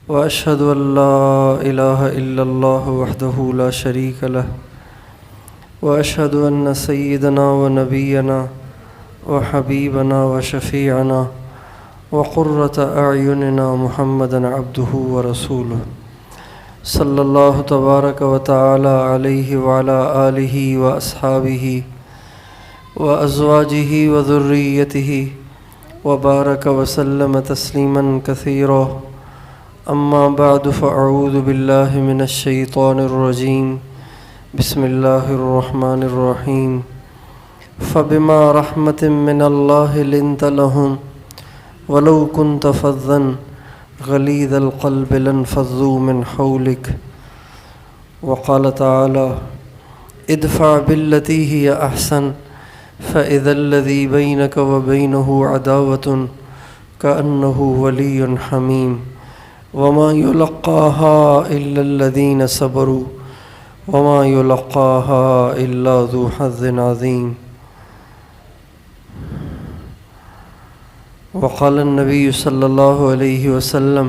وأشهد أن لا إله إلا الله وحده لا شريك له وأشهد أن سيدنا ونبينا وحبيبنا وشفيعنا وقرة أعيننا محمدا عبده ورسوله صلى الله تبارك وتعالى عليه وعلى آله وأصحابه وأزواجه وذريته وبارك وسلم تسليما كثيرا. أما بعد فأعوذ بالله من الشيطان الرجيم. بسم الله الرحمن الرحيم. فبما رحمة من الله لنت لهم ولو كنت فظا غليظ القلب لانفضوا من حولك. وقال تعالى: ادفع بالتي هي أحسن فإذا الذي بينك وبينه عداوة كأنه ولي حميم وما يلقاها إلا الذين صبروا وما يلقاها إلا ذو حظ عظيم. وقال النبي صلى الله عليه وسلم: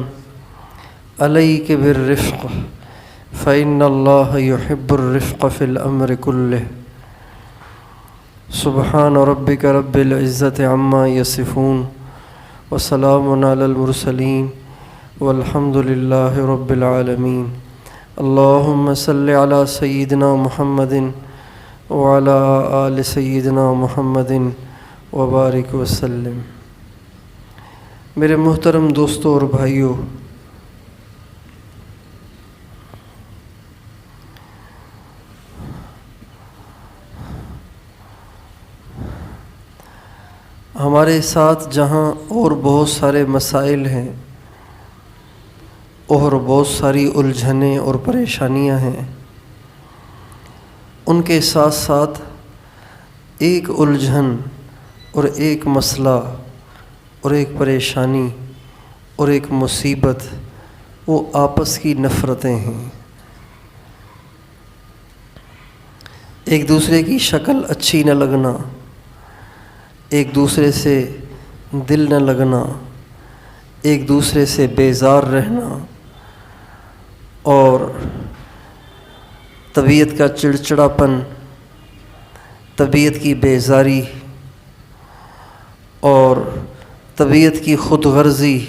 عليك بالرفق فإن الله يحب الرفق في الأمر كله. سبحان ربك رب العزة عما يصفون وسلام على المرسلين والحمد لله رب العالمين. اللهم صل على سيدنا محمد وعلى آل سيدنا محمد وبارک وسلم. میرے محترم دوستوں اور بھائیوں، ہمارے ساتھ جہاں اور بہت سارے مسائل ہیں اور بہت ساری الجھنیں اور پریشانیاں ہیں، ان کے ساتھ ساتھ ایک الجھن اور ایک مسئلہ اور ایک پریشانی اور ایک مصیبت، وہ آپس کی نفرتیں ہیں. ایک دوسرے کی شکل اچھی نہ لگنا، ایک دوسرے سے دل نہ لگنا، ایک دوسرے سے بیزار رہنا اور طبیعت کا چڑچڑاپن، طبیعت کی بیزاری اور طبیعت کی خود غرضی،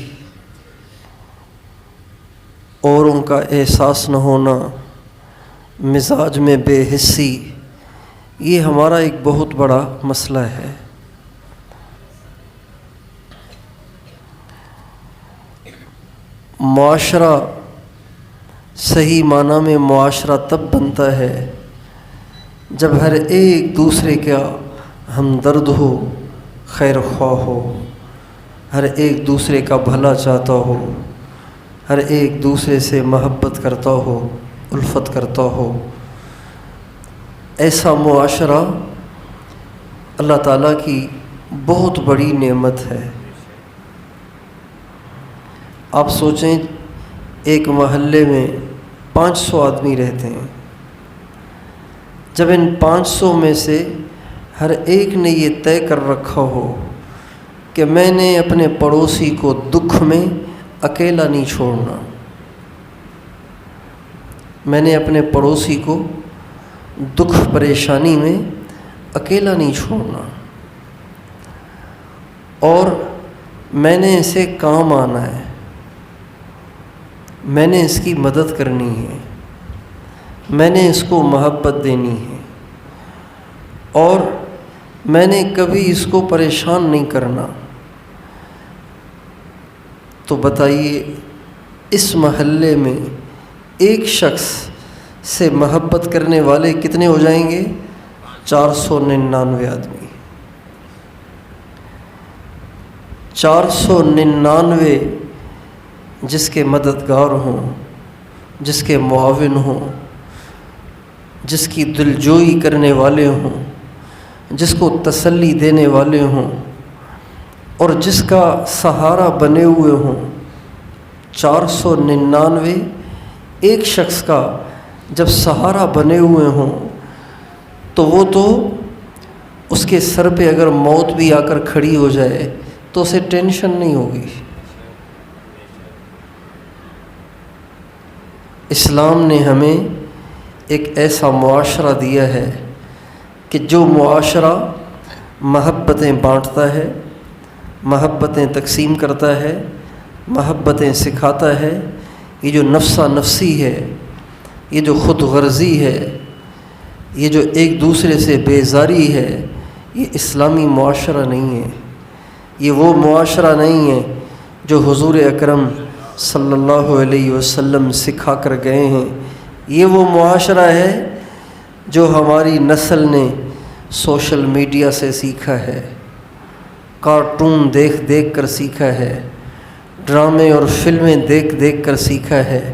اوروں کا احساس نہ ہونا، مزاج میں بے حسی، یہ ہمارا ایک بہت بڑا مسئلہ ہے. معاشرہ صحیح معنی میں معاشرہ تب بنتا ہے جب ہر ایک دوسرے کا ہمدرد ہو، خیر خواہ ہو، ہر ایک دوسرے کا بھلا چاہتا ہو، ہر ایک دوسرے سے محبت کرتا ہو، الفت کرتا ہو. ایسا معاشرہ اللہ تعالیٰ کی بہت بڑی نعمت ہے. آپ سوچیں، ایک محلے میں 500 آدمی رہتے ہیں. جب ان 500 میں سے ہر ایک نے یہ طے کر رکھا ہو کہ میں نے اپنے پڑوسی کو دکھ میں اکیلا نہیں چھوڑنا، میں نے اپنے پڑوسی کو دکھ پریشانی میں اکیلا نہیں چھوڑنا، اور میں نے اسے کام آنا ہے، میں نے اس کی مدد کرنی ہے، میں نے اس کو محبت دینی ہے، اور میں نے کبھی اس کو پریشان نہیں کرنا. تو بتائیے، اس محلے میں ایک شخص سے محبت کرنے والے کتنے ہو جائیں گے؟ 499 آدمی. 499 جس کے مددگار ہوں، جس کے معاون ہوں، جس کی دلجوئی کرنے والے ہوں، جس کو تسلی دینے والے ہوں، اور جس کا سہارا بنے ہوئے ہوں. 499 ایک شخص کا جب سہارا بنے ہوئے ہوں تو وہ تو اس کے سر پہ اگر موت بھی آ کر کھڑی ہو جائے تو اسے ٹینشن نہیں ہوگی. اسلام نے ہمیں ایک ایسا معاشرہ دیا ہے کہ جو معاشرہ محبتیں بانٹتا ہے، محبتیں تقسیم کرتا ہے، محبتیں سکھاتا ہے۔ یہ جو نفسا نفسی ہے، یہ جو خود غرضی ہے، یہ جو ایک دوسرے سے بیزاری ہے، یہ اسلامی معاشرہ نہیں ہے۔ یہ وہ معاشرہ نہیں ہے جو حضور اکرم صلی اللہ علیہ وسلم سکھا کر گئے ہیں۔ یہ وہ معاشرہ ہے جو ہماری نسل نے سوشل میڈیا سے سیکھا ہے، کارٹون دیکھ دیکھ کر سیکھا ہے، ڈرامے اور فلمیں دیکھ دیکھ کر سیکھا ہے۔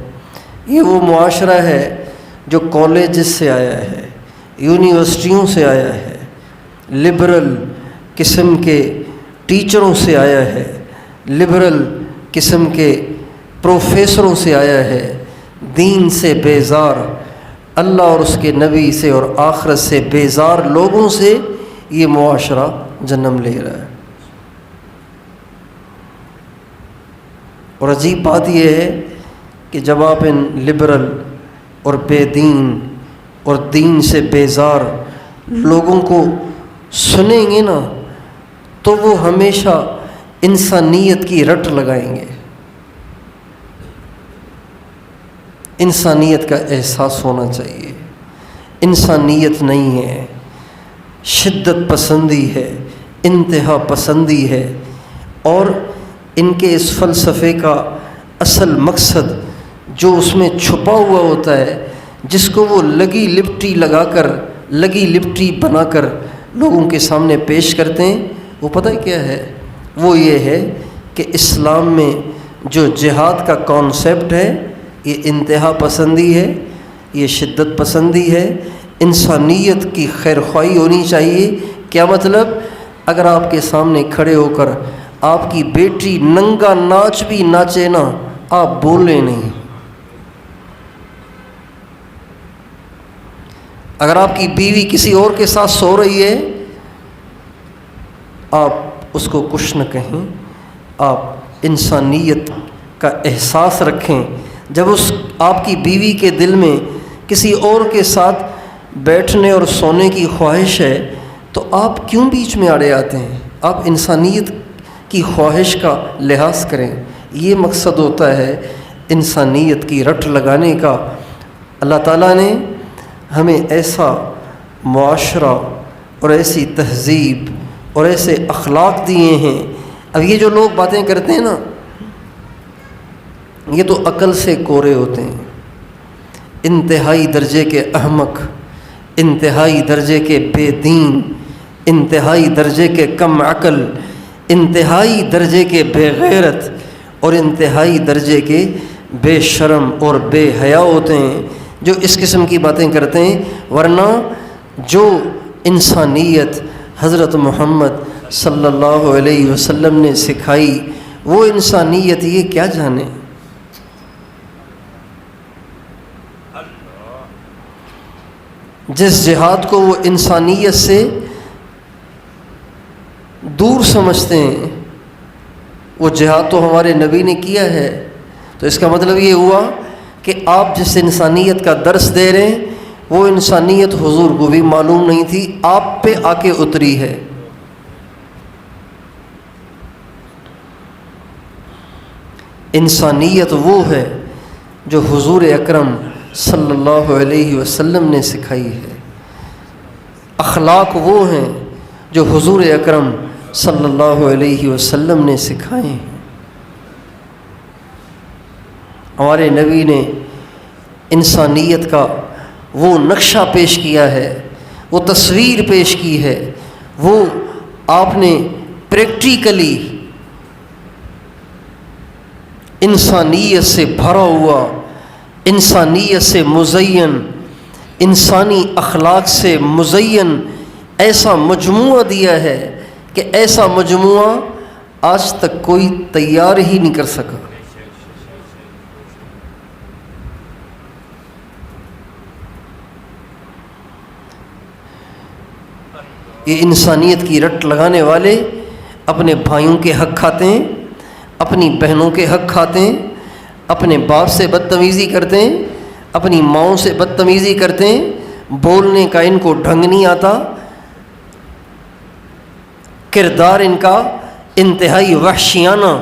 یہ وہ معاشرہ ہے جو کالجز سے آیا ہے، یونیورسٹیوں سے آیا ہے، لبرل قسم کے ٹیچروں سے آیا ہے، لبرل قسم کے پروفیسروں سے آیا ہے۔ دین سے بیزار، اللہ اور اس کے نبی سے اور آخرت سے بیزار لوگوں سے یہ معاشرہ جنم لے رہا ہے۔ اور عجیب بات یہ ہے کہ جب آپ ان لبرل اور بے دین اور دین سے بیزار لوگوں کو سنیں گے نا تو وہ ہمیشہ انسانیت کی رٹ لگائیں گے۔ انسانیت کا احساس ہونا چاہیے۔ انسانیت نہیں ہے، شدت پسندی ہے، انتہا پسندی ہے۔ اور ان کے اس فلسفے کا اصل مقصد جو اس میں چھپا ہوا ہوتا ہے، جس کو وہ لگی لپٹی لگا کر، لگی لپٹی بنا کر لوگوں کے سامنے پیش کرتے ہیں، وہ پتہ کیا ہے؟ وہ یہ ہے کہ اسلام میں جو جہاد کا کانسیپٹ ہے یہ انتہا پسندی ہے، یہ شدت پسندی ہے، انسانیت کی خیر خواہی ہونی چاہیے۔ کیا مطلب؟ اگر آپ کے سامنے کھڑے ہو کر آپ کی بیٹی ننگا ناچ بھی ناچے نا، آپ بولیں نہیں۔ اگر آپ کی بیوی کسی اور کے ساتھ سو رہی ہے، آپ اس کو کچھ نہ کہیں، آپ انسانیت کا احساس رکھیں۔ جب آپ کی بیوی کے دل میں کسی اور کے ساتھ بیٹھنے اور سونے کی خواہش ہے تو آپ کیوں بیچ میں آڑے آتے ہیں؟ آپ انسانیت کی خواہش کا لحاظ کریں۔ یہ مقصد ہوتا ہے انسانیت کی رٹ لگانے کا۔ اللہ تعالیٰ نے ہمیں ایسا معاشرہ اور ایسی تہذیب اور ایسے اخلاق دیے ہیں۔ اب یہ جو لوگ باتیں کرتے ہیں نا، یہ تو عقل سے کورے ہوتے ہیں۔ انتہائی درجے کے احمق، انتہائی درجے کے بے دین، انتہائی درجے کے کم عقل، انتہائی درجے کے بے غیرت اور انتہائی درجے کے بے شرم اور بے حیا ہوتے ہیں جو اس قسم کی باتیں کرتے ہیں۔ ورنہ جو انسانیت حضرت محمد صلی اللہ علیہ وسلم نے سکھائی، وہ انسانیت یہ کیا جانے۔ جس جہاد کو وہ انسانیت سے دور سمجھتے ہیں، وہ جہاد تو ہمارے نبی نے کیا ہے۔ تو اس کا مطلب یہ ہوا کہ آپ جس انسانیت کا درس دے رہے ہیں وہ انسانیت حضور کو بھی معلوم نہیں تھی، آپ پہ آ کے اتری ہے۔ انسانیت وہ ہے جو حضور اکرم صلی اللہ علیہ وسلم نے سکھائی ہے۔ اخلاق وہ ہیں جو حضور اکرم صلی اللہ علیہ وسلم نے سکھائے ہیں۔ ہمارے نبی نے انسانیت کا وہ نقشہ پیش کیا ہے، وہ تصویر پیش کی ہے، وہ آپ نے پریکٹیکلی انسانیت سے بھرا ہوا، انسانیت سے مزین، انسانی اخلاق سے مزین ایسا مجموعہ دیا ہے کہ ایسا مجموعہ آج تک کوئی تیار ہی نہیں کر سکا۔ یہ انسانیت کی رٹ لگانے والے اپنے بھائیوں کے حق کھاتے ہیں، اپنی بہنوں کے حق کھاتے ہیں، اپنے باپ سے بدتمیزی کرتے ہیں، اپنی ماؤں سے بدتمیزی کرتے ہیں، بولنے کا ان کو ڈھنگ نہیں آتا، کردار ان کا انتہائی وحشیانہ،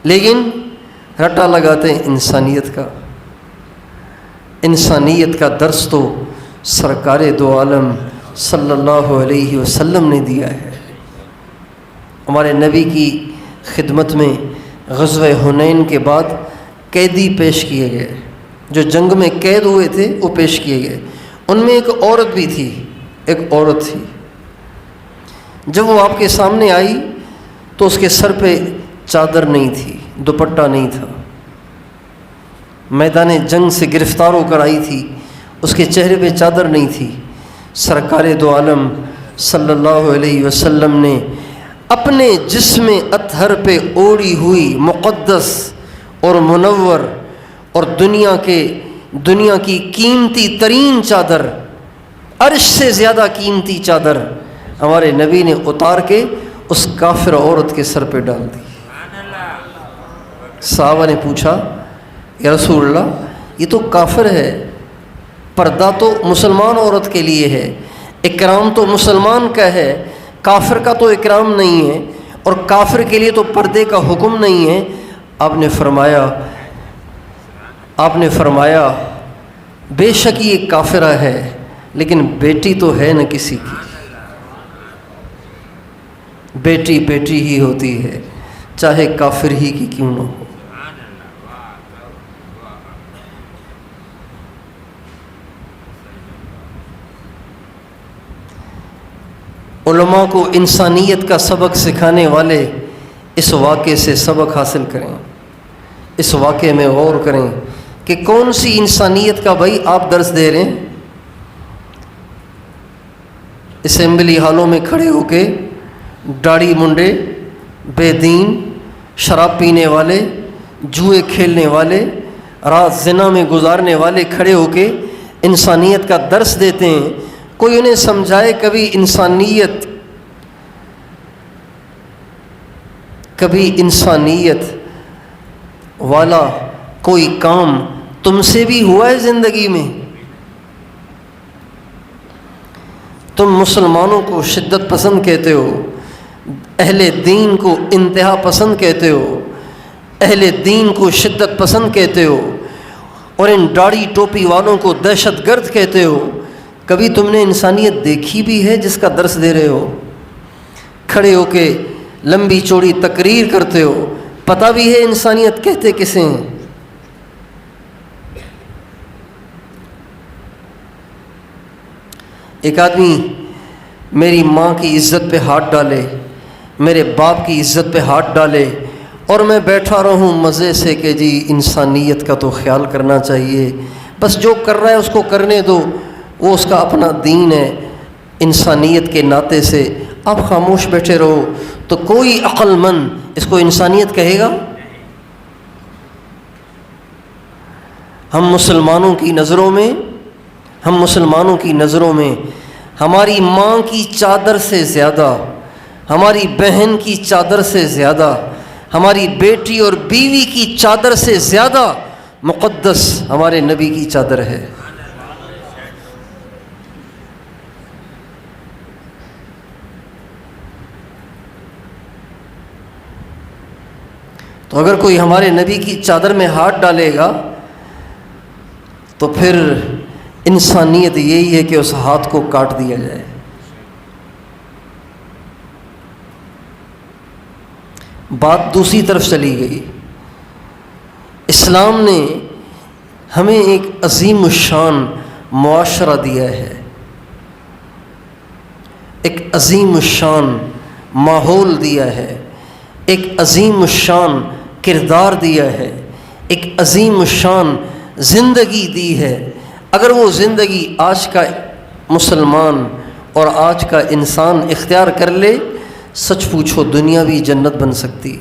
لیکن رٹا لگاتے ہیں انسانیت کا۔ انسانیت کا درس تو سرکار دو عالم صلی اللہ علیہ وسلم نے دیا ہے۔ ہمارے نبی کی خدمت میں غزوہ حنین کے بعد قیدی پیش کیے گئے، جو جنگ میں قید ہوئے تھے وہ پیش کیے گئے۔ ان میں ایک عورت بھی تھی، ایک عورت تھی۔ جب وہ آپ کے سامنے آئی تو اس کے سر پہ چادر نہیں تھی، دوپٹہ نہیں تھا، میدان جنگ سے گرفتار ہو کر آئی تھی، اس کے چہرے پہ چادر نہیں تھی۔ سرکار دو عالم صلی اللہ علیہ وسلم نے اپنے جسم اطہر پہ اوڑھی ہوئی مقدس اور منور اور دنیا کی قیمتی ترین چادر، عرش سے زیادہ قیمتی چادر ہمارے نبی نے اتار کے اس کافر عورت کے سر پہ ڈال دی۔ صحابہ نے پوچھا، یا رسول اللہ، یہ تو کافر ہے، پردہ تو مسلمان عورت کے لیے ہے، اکرام تو مسلمان کا ہے، کافر کا تو اکرام نہیں ہے، اور کافر کے لیے تو پردے کا حکم نہیں ہے۔ آپ نے فرمایا بے شک یہ کافرہ ہے، لیکن بیٹی تو ہے نہ کسی کی، بیٹی بیٹی ہی ہوتی ہے، چاہے کافر ہی کی کیوں نہ ہو۔ علماء کو انسانیت کا سبق سکھانے والے اس واقعے سے سبق حاصل کریں، اس واقعے میں غور کریں کہ کون سی انسانیت کا بھائی آپ درس دے رہے ہیں۔ اسمبلی ہالوں میں کھڑے ہو کے داڑھی منڈے، بے دین، شراب پینے والے، جوئے کھیلنے والے، رات زنا میں گزارنے والے کھڑے ہو کے انسانیت کا درس دیتے ہیں۔ کوئی انہیں سمجھائے کبھی انسانیت والا کوئی کام تم سے بھی ہوا ہے زندگی میں؟ تم مسلمانوں کو شدت پسند کہتے ہو، اہل دین کو انتہا پسند کہتے ہو، اہل دین کو شدت پسند کہتے ہو، اور ان داڑھی ٹوپی والوں کو دہشت گرد کہتے ہو۔ کبھی تم نے انسانیت دیکھی بھی ہے جس کا درس دے رہے ہو؟ کھڑے ہو کے لمبی چوڑی تقریر کرتے ہو، پتہ بھی ہے انسانیت کہتے کسے ہیں؟ ایک آدمی میری ماں کی عزت پہ ہاتھ ڈالے، میرے باپ کی عزت پہ ہاتھ ڈالے، اور میں بیٹھا رہوں مزے سے کہ جی انسانیت کا تو خیال کرنا چاہیے، بس جو کر رہا ہے اس کو کرنے دو، وہ اس کا اپنا دین ہے، انسانیت کے ناطے سے آپ خاموش بیٹھے رہو، تو کوئی عقل مند اس کو انسانیت کہے گا؟ ہم مسلمانوں کی نظروں میں ہماری ماں کی چادر سے زیادہ، ہماری بہن کی چادر سے زیادہ، ہماری بیٹی اور بیوی کی چادر سے زیادہ مقدس ہمارے نبی کی چادر ہے۔ تو اگر کوئی ہمارے نبی کی چادر میں ہاتھ ڈالے گا تو پھر انسانیت یہی ہے کہ اس ہاتھ کو کاٹ دیا جائے۔ بات دوسری طرف چلی گئی۔ اسلام نے ہمیں ایک عظیم الشان معاشرہ دیا ہے، ایک عظیم الشان ماحول دیا ہے، ایک عظیم الشان کردار دیا ہے، ایک عظیم الشان زندگی دی ہے۔ اگر وہ زندگی آج کا مسلمان اور آج کا انسان اختیار کر لے، سچ پوچھو دنیا بھی جنت بن سکتی۔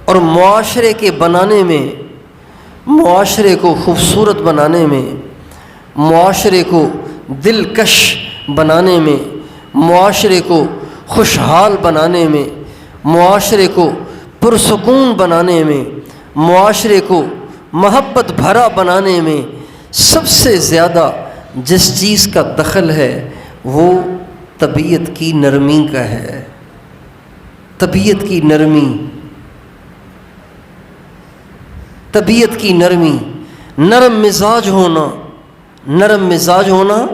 اور معاشرے کے بنانے میں، معاشرے کو خوبصورت بنانے میں، معاشرے کو دلکش بنانے میں، معاشرے کو خوشحال بنانے میں، معاشرے کو پرسکون بنانے میں، معاشرے کو محبت بھرا بنانے میں سب سے زیادہ جس چیز کا دخل ہے وہ طبیعت کی نرمی کا ہے۔ طبیعت کی نرمی، طبیعت کی نرمی، نرم مزاج ہونا، نرم مزاج ہونا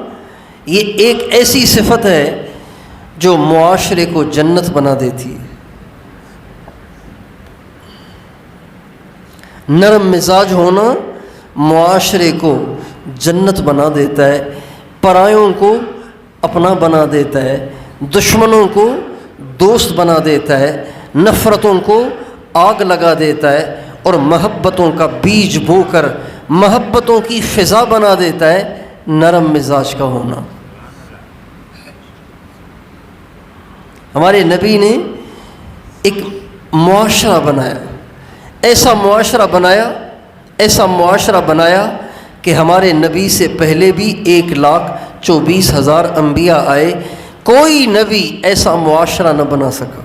یہ ایک ایسی صفت ہے جو معاشرے کو جنت بنا دیتی ہے۔ نرم مزاج ہونا معاشرے کو جنت بنا دیتا ہے، پرایوں کو اپنا بنا دیتا ہے، دشمنوں کو دوست بنا دیتا ہے، نفرتوں کو آگ لگا دیتا ہے، اور محبتوں کا بیج بو کر محبتوں کی فضا بنا دیتا ہے نرم مزاج کا ہونا۔ ہمارے نبی نے ایک معاشرہ بنایا، ایسا معاشرہ بنایا، ایسا معاشرہ بنایا کہ ہمارے نبی سے پہلے بھی 1,24,000 انبیاء آئے، کوئی نبی ایسا معاشرہ نہ بنا سکا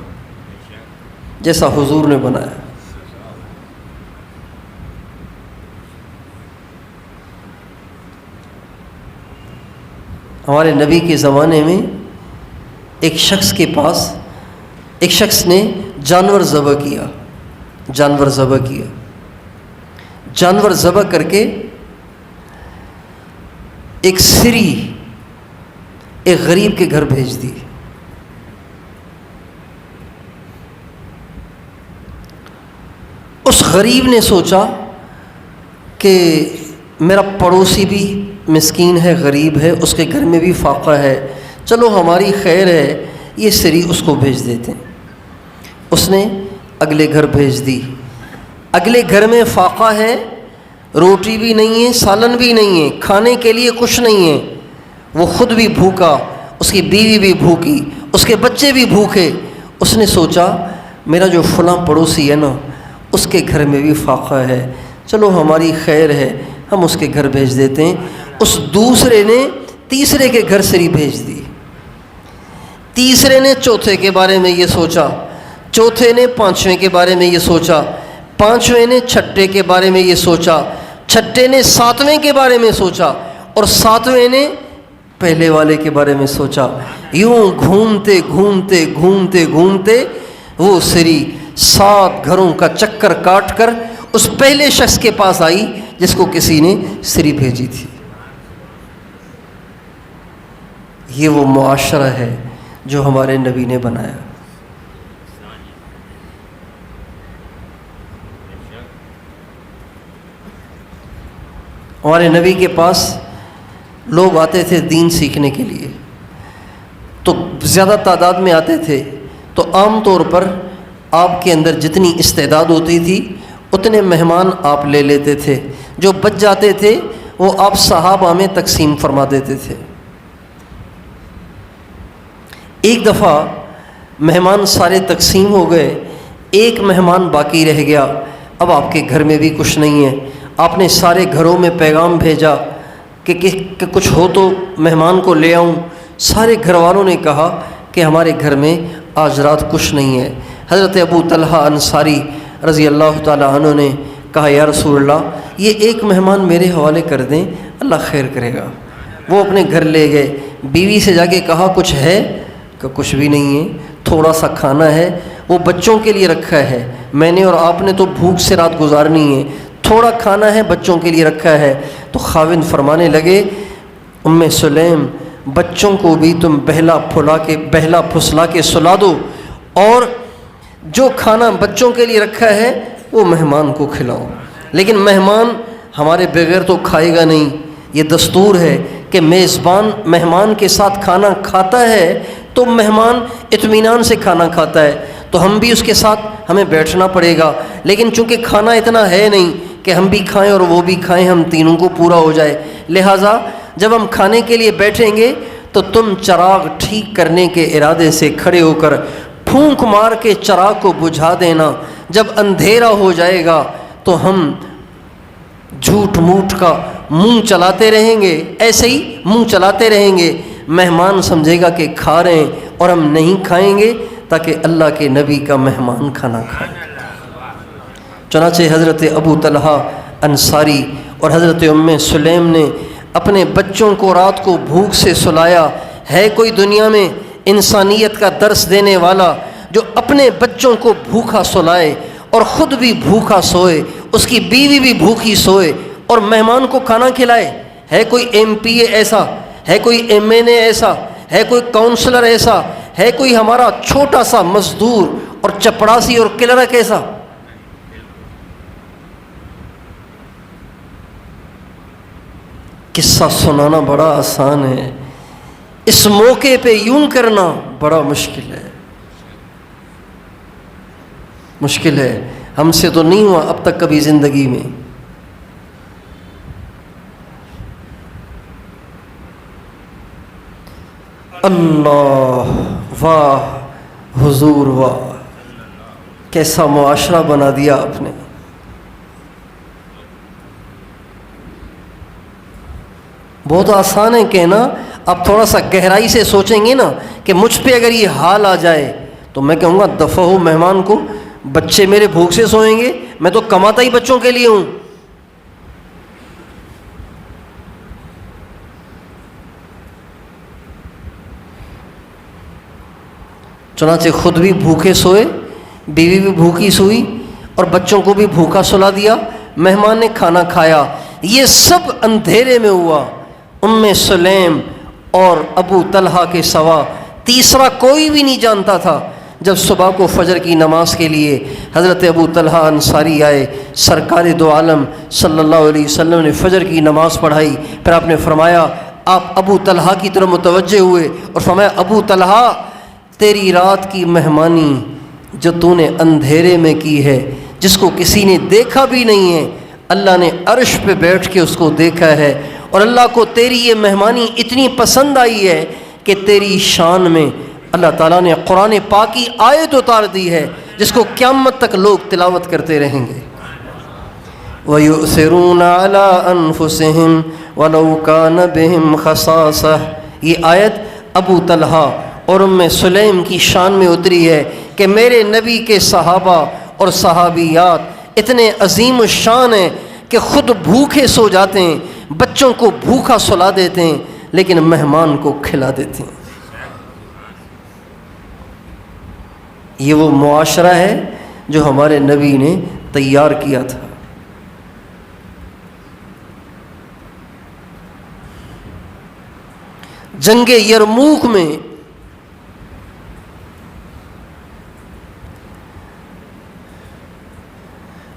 جیسا حضور نے بنایا۔ ہمارے نبی کے زمانے میں ایک شخص کے پاس ایک شخص نے جانور ذبح کیا، جانور ذبح کیا، جانور ذبح کر کے ایک سری ایک غریب کے گھر بھیج دی۔ اس غریب نے سوچا کہ میرا پڑوسی بھی مسکین ہے، غریب ہے، اس کے گھر میں بھی فاقہ ہے، چلو ہماری خیر ہے یہ سری اس کو بھیج دیتے ہیں۔ اس نے اگلے گھر بھیج دی، اگلے گھر میں فاقہ ہے، روٹی بھی نہیں ہے، سالن بھی نہیں ہے، کھانے کے لیے کچھ نہیں ہے، وہ خود بھی بھوکا، اس کی بیوی بھی بھوکی، اس کے بچے بھی بھوکے۔ اس نے سوچا میرا جو فلاں پڑوسی ہے نا اس کے گھر میں بھی فاقہ ہے، چلو ہماری خیر ہے ہم اس کے گھر بھیج دیتے ہیں۔ اس دوسرے نے تیسرے کے گھر سری بھیج دی، تیسرے نے چوتھے کے بارے میں یہ سوچا، چوتھے نے پانچویں کے بارے میں یہ سوچا، پانچویں نے چھٹے کے بارے میں یہ سوچا، چھٹے نے ساتویں کے بارے میں سوچا، اور ساتویں نے پہلے والے کے بارے میں سوچا۔ یوں گھومتے گھومتے گھومتے گھومتے وہ سری 7 گھروں کا چکر کاٹ کر اس پہلے شخص کے پاس آئی جس کو کسی نے سری بھیجی تھی۔ یہ وہ معاشرہ ہے جو ہمارے نبی نے بنایا۔ ہمارے نبی کے پاس لوگ آتے تھے دین سیکھنے کے لیے، تو زیادہ تعداد میں آتے تھے، تو عام طور پر آپ کے اندر جتنی استعداد ہوتی تھی اتنے مہمان آپ لے لیتے تھے، جو بچ جاتے تھے وہ آپ صحابہ میں تقسیم فرما دیتے تھے۔ ایک دفعہ مہمان سارے تقسیم ہو گئے، ایک مہمان باقی رہ گیا، اب آپ کے گھر میں بھی کچھ نہیں ہے، آپ نے سارے گھروں میں پیغام بھیجا کہ کچھ ہو تو مہمان کو لے آؤں۔ سارے گھر والوں نے کہا کہ ہمارے گھر میں آج رات کچھ نہیں ہے۔ حضرت ابو طلحہ انصاری رضی اللہ تعالی عنہ نے کہا یا رسول اللہ یہ ایک مہمان میرے حوالے کر دیں، اللہ خیر کرے گا۔ وہ اپنے گھر لے گئے، بیوی سے جا کے کہا کچھ ہے؟ کہ کچھ بھی نہیں ہے، تھوڑا سا کھانا ہے، وہ بچوں کے لیے رکھا ہے، میں نے اور آپ نے تو بھوک سے رات گزارنی ہے، تھوڑا کھانا ہے بچوں کے لیے رکھا ہے۔ تو خاوند فرمانے لگے ام سلیم بچوں کو بھی تم بہلا پھسلا کے سلا دو، اور جو کھانا بچوں کے لیے رکھا ہے وہ مہمان کو کھلاؤ، لیکن مہمان ہمارے بغیر تو کھائے گا نہیں۔ یہ دستور ہے کہ میزبان مہمان کے ساتھ کھانا کھاتا ہے تو مہمان اطمینان سے کھانا کھاتا ہے، تو ہم بھی اس کے ساتھ ہمیں بیٹھنا پڑے گا، لیکن چونکہ کھانا اتنا ہے نہیں کہ ہم بھی کھائیں اور وہ بھی کھائیں، ہم تینوں کو پورا ہو جائے، لہٰذا جب ہم کھانے کے لیے بیٹھیں گے تو تم چراغ ٹھیک کرنے کے ارادے سے کھڑے ہو کر پھونک مار کے چراغ کو بجھا دینا، جب اندھیرا ہو جائے گا تو ہم جھوٹ موٹ کا منہ چلاتے رہیں گے، ایسے ہی منہ چلاتے رہیں گے، مہمان سمجھے گا کہ کھا رہے ہیں اور ہم نہیں کھائیں گے تاکہ اللہ کے نبی کا مہمان کھانا کھائے۔ چنانچہ حضرت ابو طلحہ انصاری اور حضرت ام سلیم نے اپنے بچوں کو رات کو بھوک سے سلایا۔ ہے کوئی دنیا میں انسانیت کا درس دینے والا جو اپنے بچوں کو بھوکا سلائے اور خود بھی بھوکا سوئے، اس کی بیوی بھی بھوکی سوئے اور مہمان کو کھانا کھلائے؟ ہے کوئی ایم پی اے ایسا؟ ہے کوئی ایم این اے ایسا؟ ہے کوئی کاؤنسلر ایسا؟ ہے کوئی ہمارا چھوٹا سا مزدور اور چپڑاسی اور کلرک ایسا؟ قصہ سنانا بڑا آسان ہے، اس موقع پہ یوں کرنا بڑا مشکل ہے، مشکل ہے۔ ہم سے تو نہیں ہوا اب تک کبھی زندگی میں۔ اللہ، واہ حضور، واہ کیسا معاشرہ بنا دیا آپ نے۔ بہت آسان ہے کہنا، آپ تھوڑا سا گہرائی سے سوچیں گے نا کہ مجھ پہ اگر یہ حال آ جائے تو میں کہوں گا دفع ہو مہمان کو، بچے میرے بھوک سے سوئیں گے، میں تو کماتا ہی بچوں کے لیے ہوں۔ چنانچہ خود بھی بھوکے سوئے، بیوی بھی بھوکی سوئی اور بچوں کو بھی بھوکا سلا دیا، مہمان نے کھانا کھایا۔ یہ سب اندھیرے میں ہوا، ام سلیم اور ابو طلحہ کے سوا تیسرا کوئی بھی نہیں جانتا تھا۔ جب صبح کو فجر کی نماز کے لیے حضرت ابو طلحہ انصاری آئے، سرکار دو عالم صلی اللہ علیہ وسلم نے فجر کی نماز پڑھائی، پھر آپ نے فرمایا، آپ ابو طلحہ کی طرف متوجہ ہوئے اور فرمایا، ابو طلحہ تیری رات کی مہمانی جو تو نے اندھیرے میں کی ہے، جس کو کسی نے دیکھا بھی نہیں ہے، اللہ نے عرش پہ بیٹھ کے اس کو دیکھا ہے، اور اللہ کو تیری یہ مہمانی اتنی پسند آئی ہے کہ تیری شان میں اللہ تعالیٰ نے قرآن پاک کی آیت اتار دی ہے جس کو قیامت تک لوگ تلاوت کرتے رہیں گے۔ وَيُؤْثِرُونَ عَلَىٰ أَنفُسِهِمْ وَلَوْ كَانَ بِهِمْ خَصَاصَةٌ۔ یہ آیت ابو طلحہ اور ام سلیم کی شان میں اتری ہے کہ میرے نبی کے صحابہ اور صحابیات اتنے عظیم الشان ہیں کہ خود بھوکے سو جاتے ہیں، بچوں کو بھوکا سلا دیتے ہیں، لیکن مہمان کو کھلا دیتے ہیں۔ یہ وہ معاشرہ ہے جو ہمارے نبی نے تیار کیا تھا۔ جنگ یرموک میں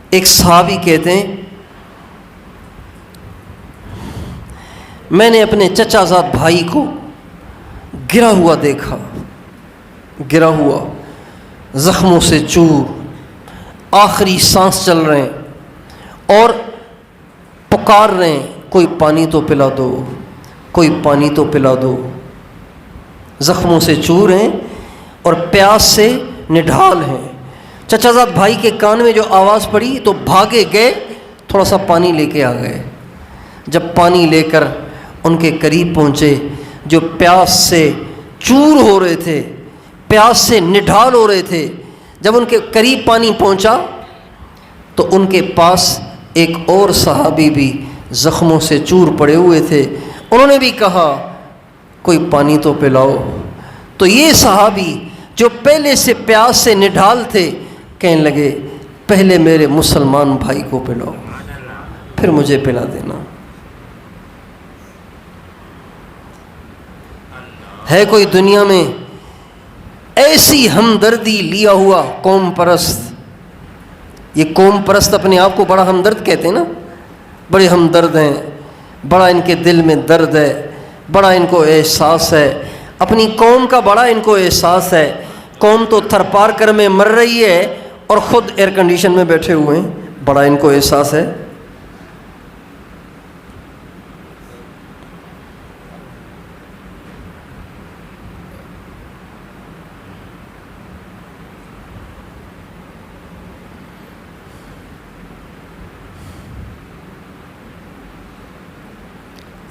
ایک صحابی کہتے ہیں، میں نے اپنے چچا زاد بھائی کو گرا ہوا دیکھا، گرا ہوا، زخموں سے چور، آخری سانس چل رہے ہیں اور پکار رہے ہیں، کوئی پانی تو پلا دو، کوئی پانی تو پلا دو۔ زخموں سے چور ہیں اور پیاس سے نڈھال ہیں۔ چچا زاد بھائی کے کان میں جو آواز پڑی تو بھاگے گئے، تھوڑا سا پانی لے کے آ گئے۔ جب پانی لے کر ان کے قریب پہنچے، جو پیاس سے چور ہو رہے تھے، پیاس سے نڈھال ہو رہے تھے، جب ان کے قریب پانی پہنچا تو ان کے پاس ایک اور صحابی بھی زخموں سے چور پڑے ہوئے تھے، انہوں نے بھی کہا کوئی پانی تو پلاؤ۔ تو یہ صحابی جو پہلے سے پیاس سے نڈھال تھے کہنے لگے، پہلے میرے مسلمان بھائی کو پلاؤ، پھر مجھے پلا دینا۔ ہے کوئی دنیا میں ایسی ہمدردی لیا ہوا قوم پرست؟ یہ قوم پرست اپنے آپ کو بڑا ہمدرد کہتے ہیں نا، بڑے ہمدرد ہیں، بڑا ان کے دل میں درد ہے، بڑا ان کو احساس ہے، اپنی قوم کا بڑا ان کو احساس ہے۔ قوم تو تھر پار کر میں مر رہی ہے اور خود ایئر کنڈیشن میں بیٹھے ہوئے ہیں، بڑا ان کو احساس ہے۔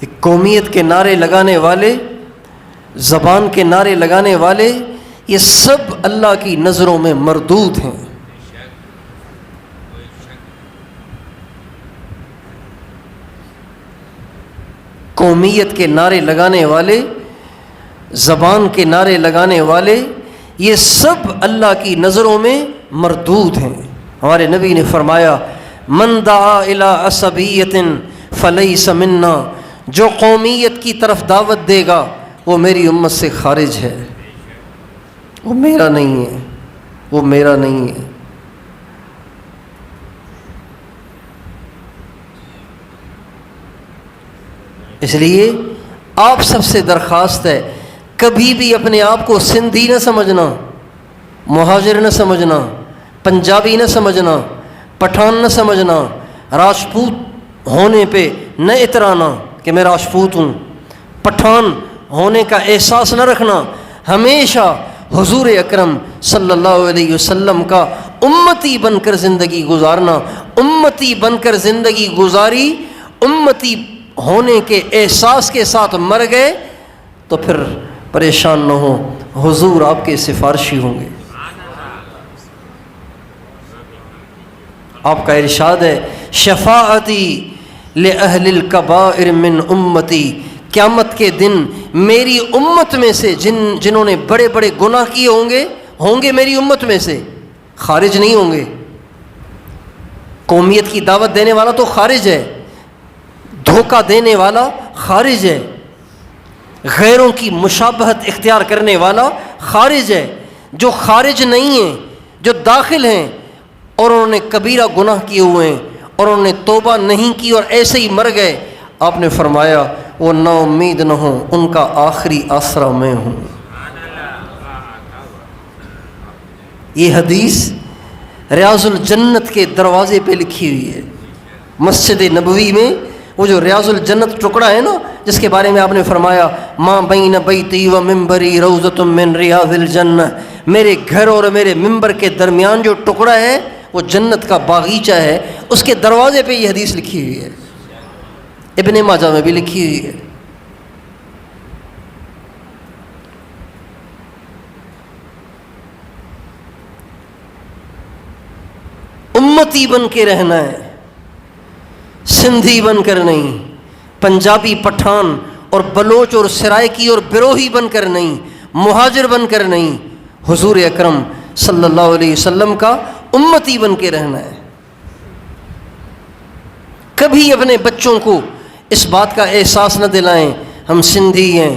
ایک قومیت کے نعرے لگانے والے زبان کے نعرے لگانے والے، یہ سب اللہ کی نظروں میں مردود ہیں۔ قومیت کے نعرے لگانے والے، زبان کے نعرے لگانے والے، یہ سب اللہ کی نظروں میں مردود ہیں۔ ہمارے نبی نے فرمایا من دعا الی عصبیۃ فلیس منا، جو قومیت کی طرف دعوت دے گا وہ میری امت سے خارج ہے، وہ میرا نہیں ہے، وہ میرا نہیں ہے۔ اس لیے آپ سب سے درخواست ہے، کبھی بھی اپنے آپ کو سندھی نہ سمجھنا، مہاجر نہ سمجھنا، پنجابی نہ سمجھنا، پٹھان نہ سمجھنا، راجپوت ہونے پہ نہ اترانا کہ میں راجپوت ہوں، پٹھان ہونے کا احساس نہ رکھنا، ہمیشہ حضور اکرم صلی اللہ علیہ وسلم کا امتی بن کر زندگی گزارنا۔ امتی بن کر زندگی گزاری، امتی ہونے کے احساس کے ساتھ مر گئے تو پھر پریشان نہ ہو، حضور آپ کے سفارشی ہوں گے۔ آپ کا ارشاد ہے شفاعتی لأہل الکبائر من امتی، قیامت کے دن میری امت میں سے جنہوں نے بڑے بڑے گناہ کیے ہوں گے میری امت میں سے، خارج نہیں ہوں گے۔ قومیت کی دعوت دینے والا تو خارج ہے، دھوکہ دینے والا خارج ہے، غیروں کی مشابہت اختیار کرنے والا خارج ہے۔ جو خارج نہیں ہیں، جو داخل ہیں اور انہوں نے کبیرہ گناہ کیے ہوئے ہیں اور انہوں نے توبہ نہیں کی اور ایسے ہی مر گئے، آپ نے فرمایا وہ نا امید نہ ہوں، ان کا آخری آسرا میں ہوں۔ یہ حدیث ریاض الجنت کے دروازے پہ لکھی ہوئی ہے، مسجد نبوی میں وہ جو ریاض الجنت ٹکڑا ہے نا، جس کے بارے میں آپ نے فرمایا ما بین بیتی و منبری روضۃ من ریاض الجنہ، میرے گھر اور میرے منبر کے درمیان جو ٹکڑا ہے وہ جنت کا باغیچہ ہے، اس کے دروازے پہ یہ حدیث لکھی ہوئی ہے، ابن ماجہ میں بھی لکھی ہوئی ہے۔ امتی بن کے رہنا ہے، سندھی بن کر نہیں، پنجابی پٹھان اور بلوچ اور سرائکی اور بروہی بن کر نہیں، مہاجر بن کر نہیں، حضور اکرم صلی اللہ علیہ وسلم کا امتی بن کے رہنا ہے۔ کبھی اپنے بچوں کو اس بات کا احساس نہ دلائیں ہم سندھی ہیں۔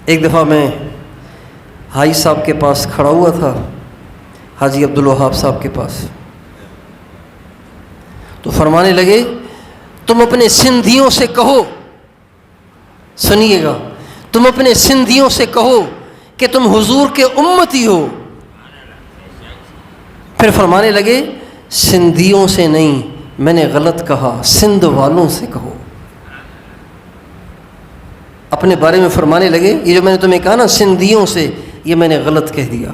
ایک دفعہ میں حاجی صاحب کے پاس کھڑا ہوا تھا، حاجی عبدالوہاب صاحب کے پاس، تو فرمانے لگے تم اپنے سندھیوں سے کہو، سنیے گا، تم اپنے سندھیوں سے کہو کہ تم حضور کے امتی ہو۔ پھر فرمانے لگے سندھیوں سے نہیں، میں نے غلط کہا، سندھ والوں سے کہو۔ اپنے بارے میں فرمانے لگے یہ جو میں نے تمہیں کہا نا سندھیوں سے، یہ میں نے غلط کہہ دیا،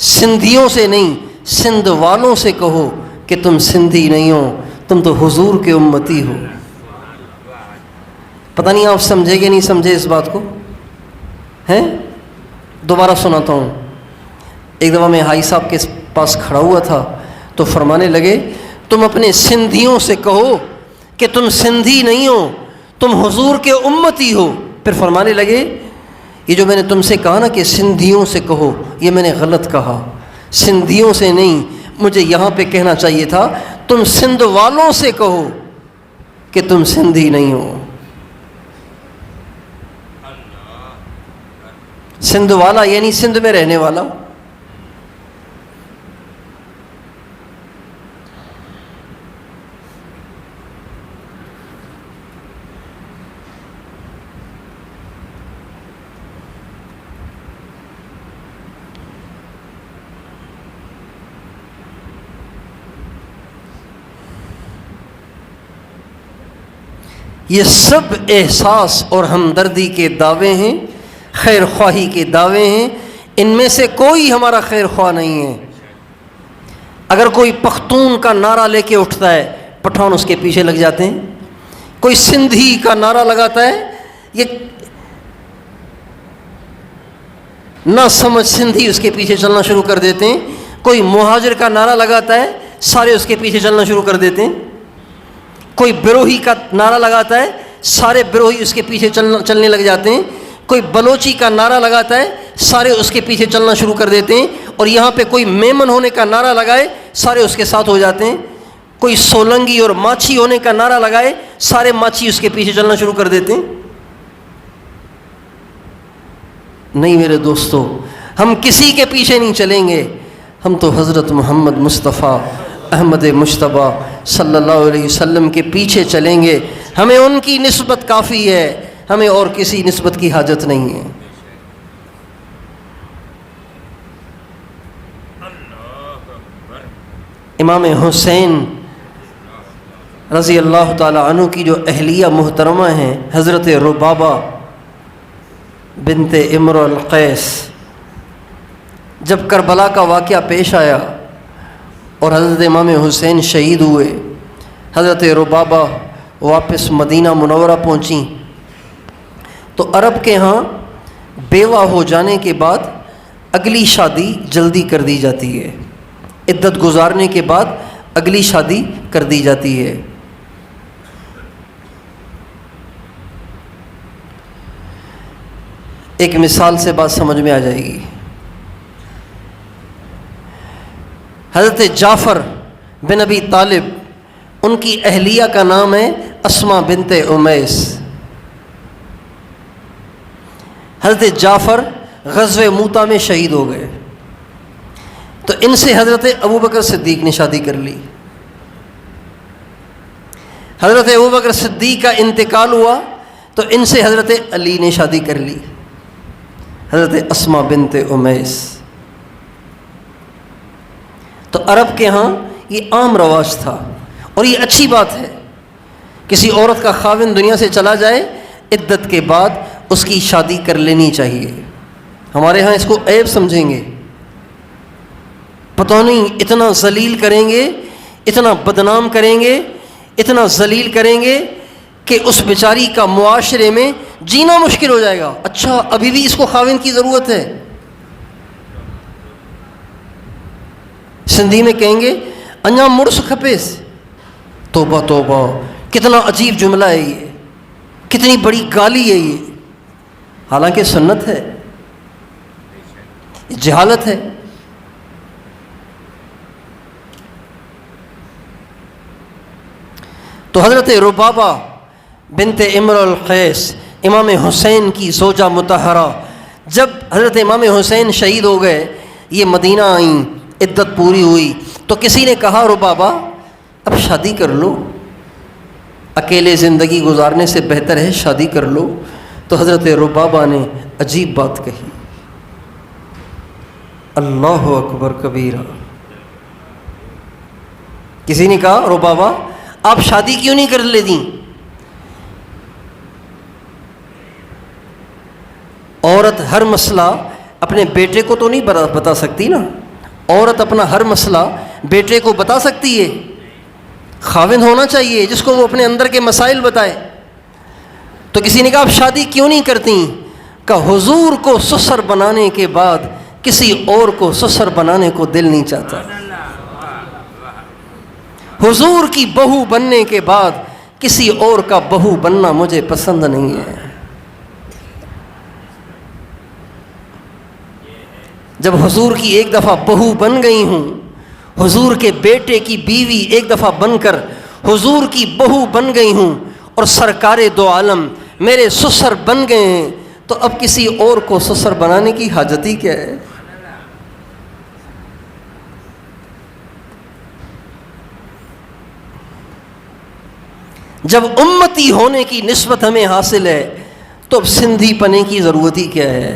سندھیوں سے نہیں، سندھ والوں سے کہو کہ تم سندھی نہیں ہو، تم تو حضور کے امتی ہو۔ پتہ نہیں آپ سمجھے کہ نہیں سمجھے اس بات کو، ہیں؟ دوبارہ سناتا ہوں۔ ایک دفعہ میں حاجی صاحب کے پاس کھڑا ہوا تھا تو فرمانے لگے تم اپنے سندھیوں سے کہو کہ تم سندھی نہیں ہو، تم حضور کے امتی ہو۔ پھر فرمانے لگے یہ جو میں نے تم سے کہا نا کہ سندھیوں سے کہو، یہ میں نے غلط کہا، سندھیوں سے نہیں، مجھے یہاں پہ کہنا چاہیے تھا تم سندھ والوں سے کہو کہ تم سندھی نہیں ہو۔ سندھ والا یعنی سندھ میں رہنے والا۔ یہ سب احساس اور ہمدردی کے دعوے ہیں، خیر خواہی کے دعوے ہیں، ان میں سے کوئی ہمارا خیر خواہ نہیں ہے۔ اگر کوئی پختون کا نعرہ لے کے اٹھتا ہے پٹھان اس کے پیچھے لگ جاتے ہیں، کوئی سندھی کا نعرہ لگاتا ہے، یہ نہ سمجھ سندھی اس کے پیچھے چلنا شروع کر دیتے ہیں، کوئی مہاجر کا نعرہ لگاتا ہے سارے اس کے پیچھے چلنا شروع کر دیتے ہیں، کوئی بروہی کا نعرہ لگاتا ہے سارے بروہی اس کے پیچھے چلنے لگ جاتے ہیں، کوئی بلوچی کا نعرہ لگاتا ہے سارے اس کے پیچھے چلنا شروع کر دیتے ہیں، اور یہاں پہ کوئی میمن ہونے کا نعرہ لگائے سارے اس کے ساتھ ہو جاتے ہیں، کوئی سولنگی اور ماچھی ہونے کا نعرہ لگائے سارے ماچھی اس کے پیچھے چلنا شروع کر دیتے ہیں۔ نہیں میرے دوستو، ہم کسی کے پیچھے نہیں چلیں گے، ہم تو حضرت محمد مصطفیٰ احمد مجتبیٰ صلی اللہ علیہ وسلم کے پیچھے چلیں گے۔ ہمیں ان کی نسبت کافی ہے، ہمیں اور کسی نسبت کی حاجت نہیں ہے۔ امام حسین رضی اللہ تعالی عنہ کی جو اہلیہ محترمہ ہیں حضرت ربابہ بنت امرؤ القیس، جب کربلا کا واقعہ پیش آیا اور حضرت امام حسین شہید ہوئے، حضرت ربابہ واپس مدینہ منورہ پہنچیں تو عرب کے ہاں بیوہ ہو جانے کے بعد اگلی شادی جلدی کر دی جاتی ہے، عدت گزارنے کے بعد اگلی شادی کر دی جاتی ہے۔ ایک مثال سے بات سمجھ میں آ جائے گی۔ حضرت جعفر بن ابی طالب، ان کی اہلیہ کا نام ہے اسماء بنت امیس۔ حضرت جعفر غزوہ موتہ میں شہید ہو گئے تو ان سے حضرت ابوبکر صدیق نے شادی کر لی۔ حضرت ابوبکر صدیق کا انتقال ہوا تو ان سے حضرت علی نے شادی کر لی، حضرت اسماء بنت امیس۔ تو عرب کے ہاں یہ عام رواج تھا اور یہ اچھی بات ہے، کسی عورت کا خاوند دنیا سے چلا جائے عدت کے بعد اس کی شادی کر لینی چاہیے۔ ہمارے ہاں اس کو عیب سمجھیں گے، پتہ نہیں اتنا ذلیل کریں گے، اتنا بدنام کریں گے، اتنا ذلیل کریں گے کہ اس بیچاری کا معاشرے میں جینا مشکل ہو جائے گا۔ اچھا ابھی بھی اس کو خاوند کی ضرورت ہے؟ سندھی میں کہیں گے انجام مرس کھپیس۔ توبہ توبہ، کتنا عجیب جملہ ہے یہ، کتنی بڑی گالی ہے یہ، حالانکہ سنت ہے، جہالت ہے۔ تو حضرت ربابہ بنت امرؤ القیس امام حسین کی زوجہ مطہرہ، جب حضرت امام حسین شہید ہو گئے، یہ مدینہ آئیں، عدت پوری ہوئی تو کسی نے کہا ربابہ اب شادی کر لو، اکیلے زندگی گزارنے سے بہتر ہے شادی کر لو۔ تو حضرت ربابہ نے عجیب بات کہی، اللہ اکبر کبیرہ۔ کسی نے کہا ربابہ آپ شادی کیوں نہیں کر لیتی؟ عورت ہر مسئلہ اپنے بیٹے کو تو نہیں بتا سکتی نا، عورت اپنا ہر مسئلہ بیٹے کو بتا سکتی ہے، خاوند ہونا چاہیے جس کو وہ اپنے اندر کے مسائل بتائے۔ تو کسی نے کہا آپ شادی کیوں نہیں کرتی؟ کہ حضور کو سسر بنانے کے بعد کسی اور کو سسر بنانے کو دل نہیں چاہتا، حضور کی بہو بننے کے بعد کسی اور کا بہو بننا مجھے پسند نہیں ہے۔ جب حضور کی ایک دفعہ بہو بن گئی ہوں، حضور کے بیٹے کی بیوی ایک دفعہ بن کر حضور کی بہو بن گئی ہوں اور سرکار دو عالم میرے سسر بن گئے ہیں، تو اب کسی اور کو سسر بنانے کی حاجت ہی کیا ہے؟ جب امتی ہونے کی نسبت ہمیں حاصل ہے تو اب سندھی پنے کی ضرورت ہی کیا ہے؟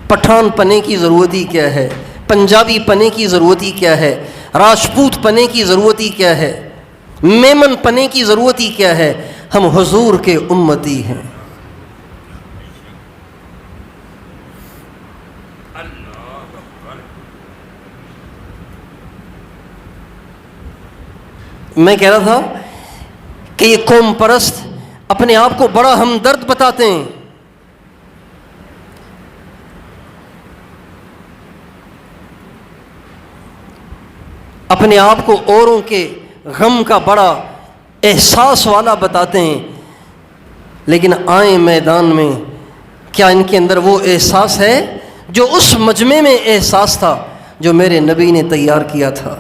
پٹھان پنے کی ضرورت ہی کیا ہے؟ پنجابی پنے کی ضرورت ہی کیا ہے؟ راجپوت پنے کی ضرورت ہی کیا ہے؟ میمن پنے کی ضرورت ہی کیا ہے؟ ہم حضور کے امتی ہیں۔ میں کہہ رہا تھا کہ یہ قوم پرست اپنے آپ کو بڑا ہمدرد بتاتے ہیں. اپنے آپ کو اوروں کے غم کا بڑا احساس والا بتاتے ہیں، لیکن آئیں میدان میں کیا ان کے اندر وہ احساس ہے جو اس مجمع میں احساس تھا جو میرے نبی نے تیار کیا تھا؟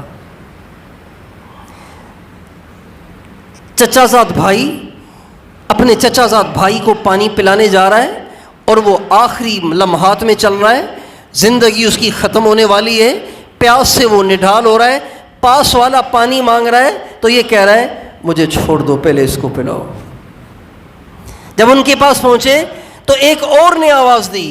چچا زاد بھائی اپنے چچا زاد بھائی کو پانی پلانے جا رہا ہے اور وہ آخری لمحات میں چل رہا ہے، زندگی اس کی ختم ہونے والی ہے، پیاس سے وہ نڈھال ہو رہا ہے، پاس والا پانی مانگ رہا ہے تو یہ کہہ رہا ہے مجھے چھوڑ دو، پہلے اس کو پلاؤ. جب ان کے پاس پہنچے تو ایک اور نے آواز دی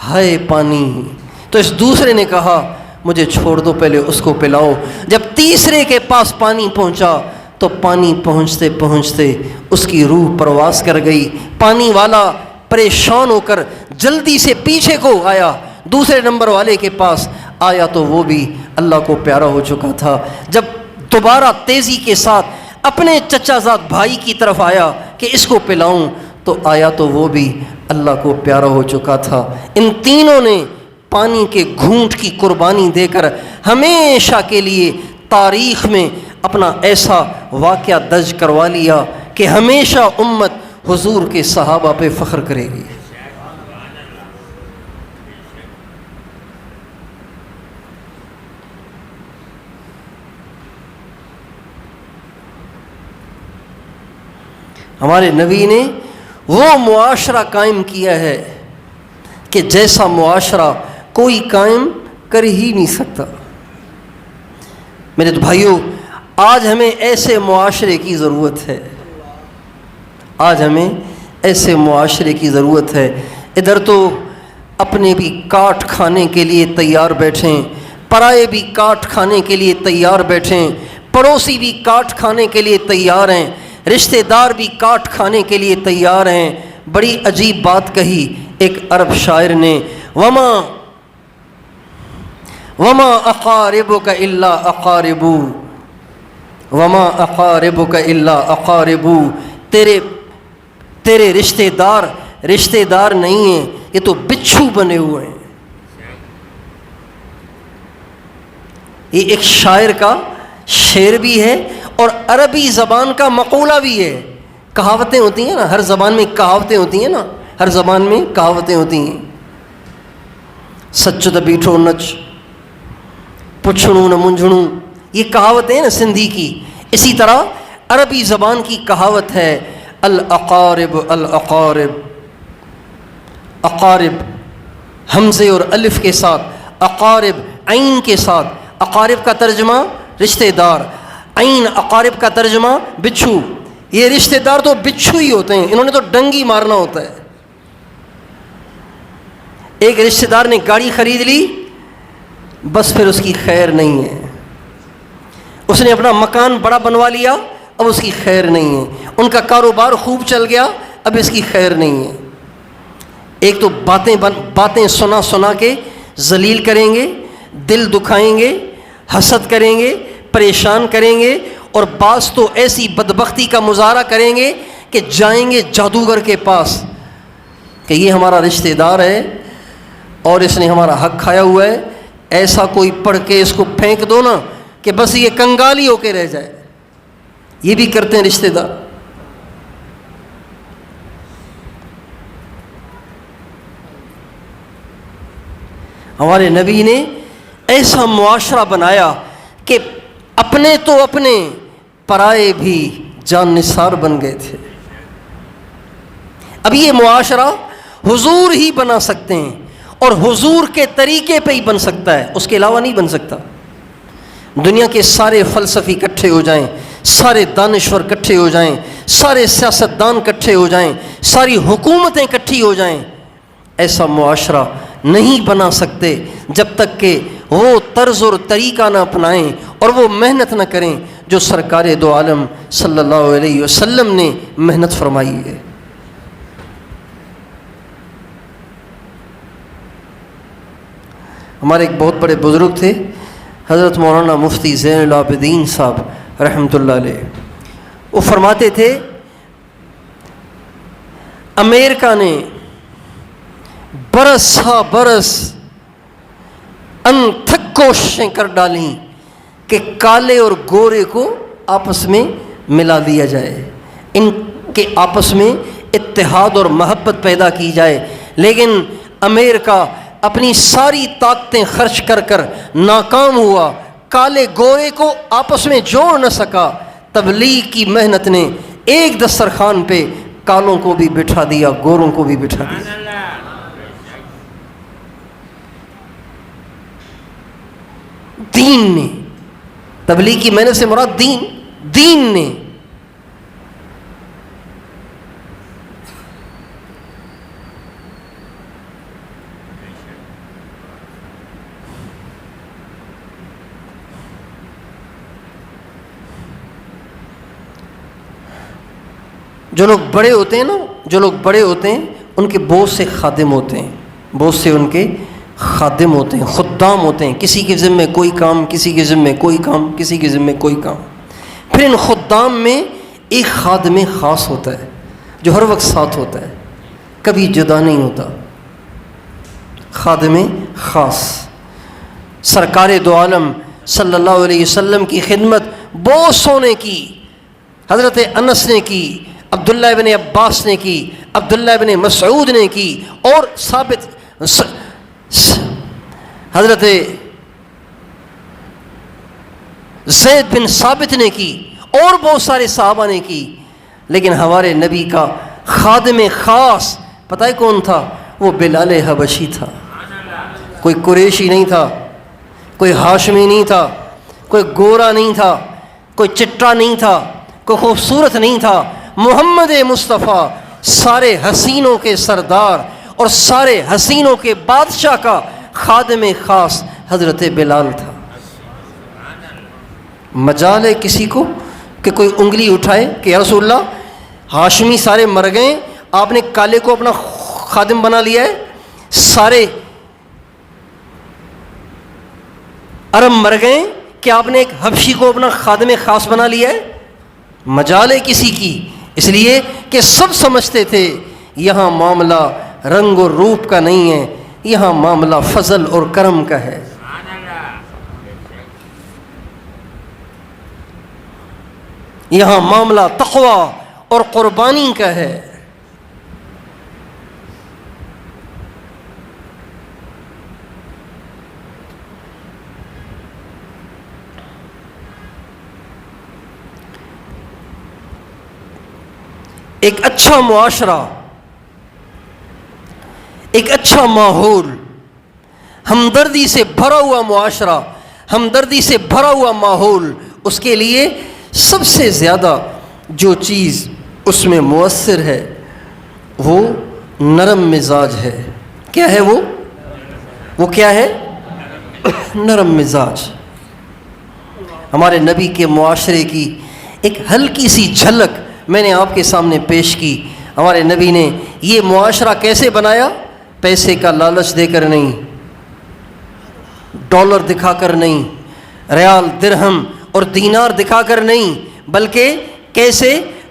ہائے پانی، تو اس دوسرے نے کہا مجھے چھوڑ دو، پہلے اس کو پلاؤ. جب تیسرے کے پاس پانی پہنچا تو پانی پہنچتے پہنچتے اس کی روح پرواز کر گئی. پانی والا پریشان ہو کر جلدی سے پیچھے کو آیا، دوسرے نمبر والے کے پاس آیا تو وہ بھی اللہ کو پیارا ہو چکا تھا. جب دوبارہ تیزی کے ساتھ اپنے چچا زاد بھائی کی طرف آیا کہ اس کو پلاؤں تو آیا تو وہ بھی اللہ کو پیارا ہو چکا تھا. ان تینوں نے پانی کے گھونٹ کی قربانی دے کر ہمیشہ کے لیے تاریخ میں اپنا ایسا واقعہ درج کروا لیا کہ ہمیشہ امت حضور کے صحابہ پہ فخر کرے گی. ہمارے نبی نے وہ معاشرہ قائم کیا ہے کہ جیسا معاشرہ کوئی قائم کر ہی نہیں سکتا. میرے تو بھائیوں، آج ہمیں ایسے معاشرے کی ضرورت ہے، آج ہمیں ایسے معاشرے کی ضرورت ہے. ادھر تو اپنے بھی کاٹ کھانے کے لیے تیار بیٹھیں، پرائے بھی کاٹ کھانے کے لیے تیار بیٹھیں، پڑوسی بھی کاٹ کھانے کے لیے تیار ہیں، رشتہ دار بھی کاٹ کھانے کے لیے تیار ہیں. بڑی عجیب بات کہی ایک عرب شاعر نے، وما اقاربک الا اقارب، وما اقاربک الا اقارب، تیرے رشتہ دار نہیں ہیں، یہ تو بچھو بنے ہوئے ہیں. یہ ایک شاعر کا شعر بھی ہے اور عربی زبان کا مقولہ بھی ہے. کہاوتیں ہوتی ہیں نا، ہر زبان میں کہاوتیں ہوتی ہیں نا، ہر زبان میں کہاوتیں ہوتی ہیں. سچ د بیٹھو نچ، پچھڑوں نہ منجھڑوں، یہ کہاوتیں ہیں نا سندھی کی. اسی طرح عربی زبان کی کہاوت ہے الاقارب الاقارب، اقارب حمزے اور الف کے ساتھ، اقارب عین کے ساتھ. اقارب کا ترجمہ رشتہ دار، عین اقارب کا ترجمہ بچھو. یہ رشتہ دار تو بچھو ہی ہوتے ہیں، انہوں نے تو ڈنگی مارنا ہوتا ہے. ایک رشتہ دار نے گاڑی خرید لی، بس پھر اس کی خیر نہیں ہے. اس نے اپنا مکان بڑا بنوا لیا، اب اس کی خیر نہیں ہے. ان کا کاروبار خوب چل گیا، اب اس کی خیر نہیں ہے. ایک تو باتیں سنا کے ذلیل کریں گے، دل دکھائیں گے، حسد کریں گے، پریشان کریں گے، اور بعض تو ایسی بدبختی کا مظاہرہ کریں گے کہ جائیں گے جادوگر کے پاس کہ یہ ہمارا رشتہ دار ہے اور اس نے ہمارا حق کھایا ہوا ہے، ایسا کوئی پڑھ کے اس کو پھینک دو نا کہ بس یہ کنگالی ہو کے رہ جائے. یہ بھی کرتے ہیں رشتہ دار. ہمارے نبی نے ایسا معاشرہ بنایا کہ اپنے تو اپنے، پرائے بھی جان نثار بن گئے تھے. اب یہ معاشرہ حضور ہی بنا سکتے ہیں اور حضور کے طریقے پہ ہی بن سکتا ہے، اس کے علاوہ نہیں بن سکتا. دنیا کے سارے فلسفی اکٹھے ہو جائیں، سارے دانشور اکٹھے ہو جائیں، سارے سیاستدان اکٹھے ہو جائیں، ساری حکومتیں اکٹھی ہو جائیں، ایسا معاشرہ نہیں بنا سکتے جب تک کہ وہ طرز اور طریقہ نہ اپنائیں اور وہ محنت نہ کریں جو سرکار دو عالم صلی اللہ علیہ وسلم نے محنت فرمائی ہے. ہمارے ایک بہت بڑے بزرگ تھے، حضرت مولانا مفتی زین العابدین صاحب رحمۃ اللہ علیہ، وہ فرماتے تھے امریکہ نے برس ہا برس انتھک کوششیں کر ڈالیں کہ کالے اور گورے کو آپس میں ملا دیا جائے، ان کے آپس میں اتحاد اور محبت پیدا کی جائے، لیکن امریکہ اپنی ساری طاقتیں خرچ کر کر ناکام ہوا، کالے گورے کو آپس میں جوڑ نہ سکا۔ تبلیغ کی محنت نے ایک دسترخوان پہ کالوں کو بھی بٹھا دیا، گوروں کو بھی بٹھا دیا۔ دین نے، تبلیغ کی محنت سے مراد دین نے جو لوگ بڑے ہوتے ہیں ان کے بہت سے خادم ہوتے ہیں، بہت سے ان کے خادم ہوتے ہیں، خدام ہوتے ہیں، کسی کے ذمہ کوئی کام، کسی کے ذمہ کوئی کام، کسی کے ذمہ کوئی کام۔ پھر ان خدام میں ایک خادم خاص ہوتا ہے جو ہر وقت ساتھ ہوتا ہے، کبھی جدا نہیں ہوتا، خادم خاص۔ سرکار دو عالم صلی اللہ علیہ وسلم کی خدمت بہت سو نے کی، حضرت انس نے کی، عبداللہ ابن عباس نے کی، عبداللہ ابن مسعود نے کی، اور حضرت زید بن ثابت نے کی، اور بہت سارے صحابہ نے کی، لیکن ہمارے نبی کا خادم خاص پتہ ہے کون تھا؟ وہ بلال حبشی تھا۔ کوئی قریشی نہیں تھا، کوئی ہاشمی نہیں تھا، کوئی گورا نہیں تھا، کوئی چٹا نہیں تھا، کوئی خوبصورت نہیں تھا، محمد مصطفیٰ سارے حسینوں کے سردار اور سارے حسینوں کے بادشاہ کا خادم خاص حضرت بلال تھا۔ مجال ہے کسی کو کہ کوئی انگلی اٹھائے کہ یا رسول اللہ ہاشمی سارے مر گئے، آپ نے کالے کو اپنا خادم بنا لیا ہے، سارے عرب مر گئے کہ آپ نے ایک حبشی کو اپنا خادم خاص بنا لیا ہے؟ مجال ہے کسی کی؟ اس لیے کہ سب سمجھتے تھے یہاں معاملہ رنگ اور روپ کا نہیں ہے، یہاں معاملہ فضل اور کرم کا ہے۔ یہاں معاملہ تقوی اور قربانی کا ہے۔ ایک اچھا معاشرہ، ایک اچھا ماحول، ہمدردی سے بھرا ہوا معاشرہ، ہمدردی سے بھرا ہوا ماحول، اس کے لیے سب سے زیادہ جو چیز اس میں مؤثر ہے وہ نرم مزاج ہے۔ کیا ہے وہ کیا ہے؟ نرم مزاج۔ ہمارے نبی کے معاشرے کی ایک ہلکی سی جھلک میں نے آپ کے سامنے پیش کی۔ ہمارے نبی نے یہ معاشرہ کیسے بنایا؟ پیسے کا لالچ دے کر نہیں، ڈالر دکھا کر نہیں، ریال درہم اور دینار دکھا کر نہیں، بلکہ کیسے؟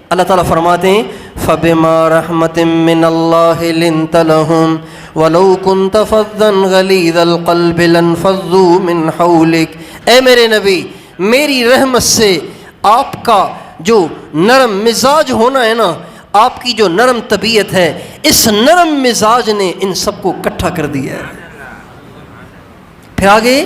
اللہ تعالیٰ فرماتے ہیں فَبِمَا رَحْمَةٍ مِّنَ اللَّهِ لِنْتَ لَهُمْ وَلَوْ كُنْتَ فَظًّا غَلِيظَ الْقَلْبِ لَانفَضُّوا مِنْ حَوْلِكَ۔ اے میرے نبی، میری رحمت سے آپ کا جو نرم مزاج ہونا ہے نا، آپ کی جو نرم طبیعت ہے، اس نرم مزاج نے ان سب کو اکٹھا کر دیا ہے۔ پھر آگے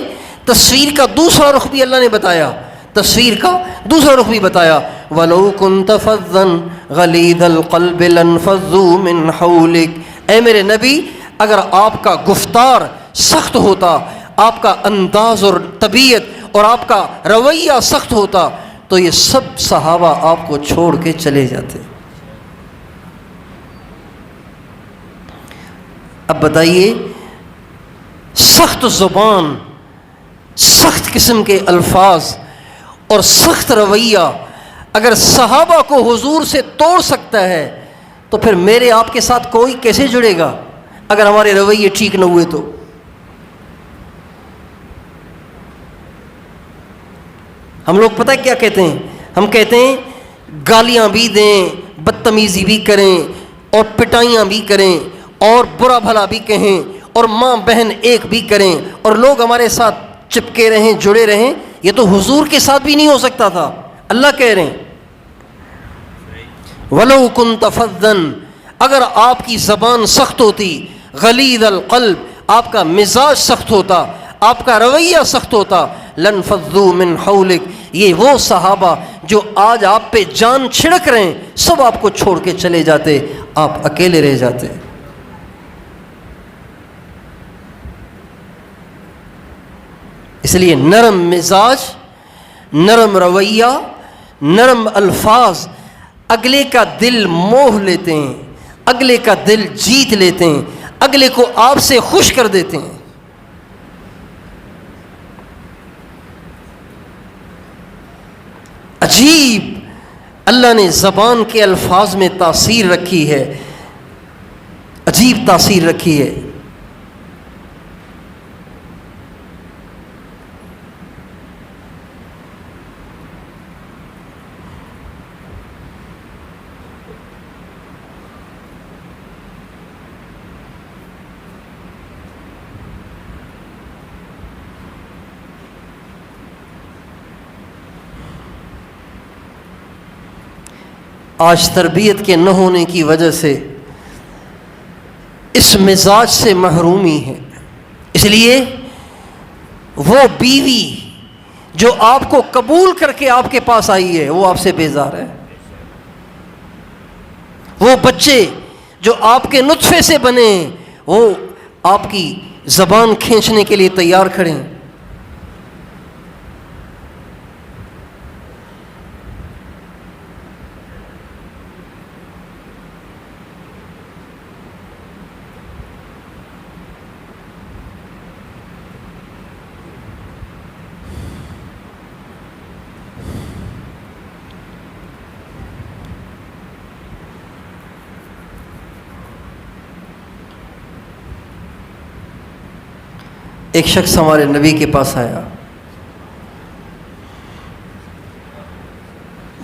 تصویر کا دوسرا رخ بھی اللہ نے بتایا، تصویر کا دوسرا رخ بھی بتایا وَلَوْ كُنْتَ فَظًّا غَلِيظَ الْقَلْبِ لَانفَضُّوا مِنْ حَوْلِكَ۔ اے میرے نبی، اگر آپ کا گفتار سخت ہوتا، آپ کا انداز اور طبیعت اور آپ کا رویہ سخت ہوتا تو یہ سب صحابہ آپ کو چھوڑ کے چلے جاتے۔ اب بتائیے، سخت زبان، سخت قسم کے الفاظ اور سخت رویہ اگر صحابہ کو حضور سے توڑ سکتا ہے تو پھر میرے آپ کے ساتھ کوئی کیسے جڑے گا اگر ہمارے رویے ٹھیک نہ ہوئے تو؟ ہم لوگ پتہ کیا کہتے ہیں؟ ہم کہتے ہیں گالیاں بھی دیں، بدتمیزی بھی کریں، اور پٹائیاں بھی کریں، اور برا بھلا بھی کہیں، اور ماں بہن ایک بھی کریں، اور لوگ ہمارے ساتھ چپکے رہیں، جڑے رہیں۔ یہ تو حضور کے ساتھ بھی نہیں ہو سکتا تھا۔ اللہ کہہ رہے ہیں وَلَوْ كُنْتَ فَظًّا، اگر آپ کی زبان سخت ہوتی، غلیظ القلب، آپ کا مزاج سخت ہوتا، آپ کا رویہ سخت ہوتا، لَانْفَضُّوا مِنْ حَوْلِكَ، یہ وہ صحابہ جو آج آپ پہ جان چھڑک رہے ہیں، سب آپ کو چھوڑ کے چلے جاتے، آپ اکیلے رہ جاتے۔ اس لیے نرم مزاج، نرم رویہ، نرم الفاظ اگلے کا دل موہ لیتے ہیں، اگلے کا دل جیت لیتے ہیں، اگلے کو آپ سے خوش کر دیتے ہیں۔ عجیب اللہ نے زبان کے الفاظ میں تاثیر رکھی ہے، عجیب تاثیر رکھی ہے۔ آج تربیت کے نہ ہونے کی وجہ سے اس مزاج سے محرومی ہے۔ اس لیے وہ بیوی جو آپ کو قبول کر کے آپ کے پاس آئی ہے وہ آپ سے بیزار ہے، وہ بچے جو آپ کے نطفے سے بنے ہیں وہ آپ کی زبان کھینچنے کے لیے تیار کھڑے ہیں۔ ایک شخص ہمارے نبی کے پاس آیا،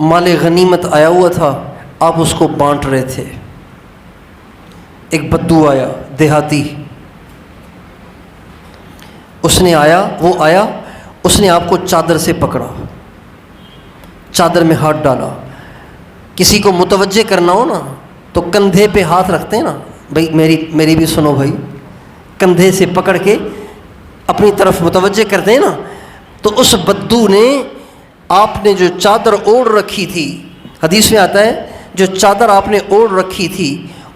مال غنیمت آیا ہوا تھا، آپ اس کو بانٹ رہے تھے۔ ایک بدو آیا، دیہاتی، اس نے آپ کو چادر سے پکڑا، چادر میں ہاتھ ڈالا۔ کسی کو متوجہ کرنا ہو نا تو کندھے پہ ہاتھ رکھتے ہیں نا، بھائی میری بھی سنو بھائی، کندھے سے پکڑ کے اپنی طرف متوجہ کرتے ہیں نا۔ تو اس بدو نے، آپ نے جو چادر اوڑھ رکھی تھی، حدیث میں آتا ہے جو چادر آپ نے اوڑھ رکھی تھی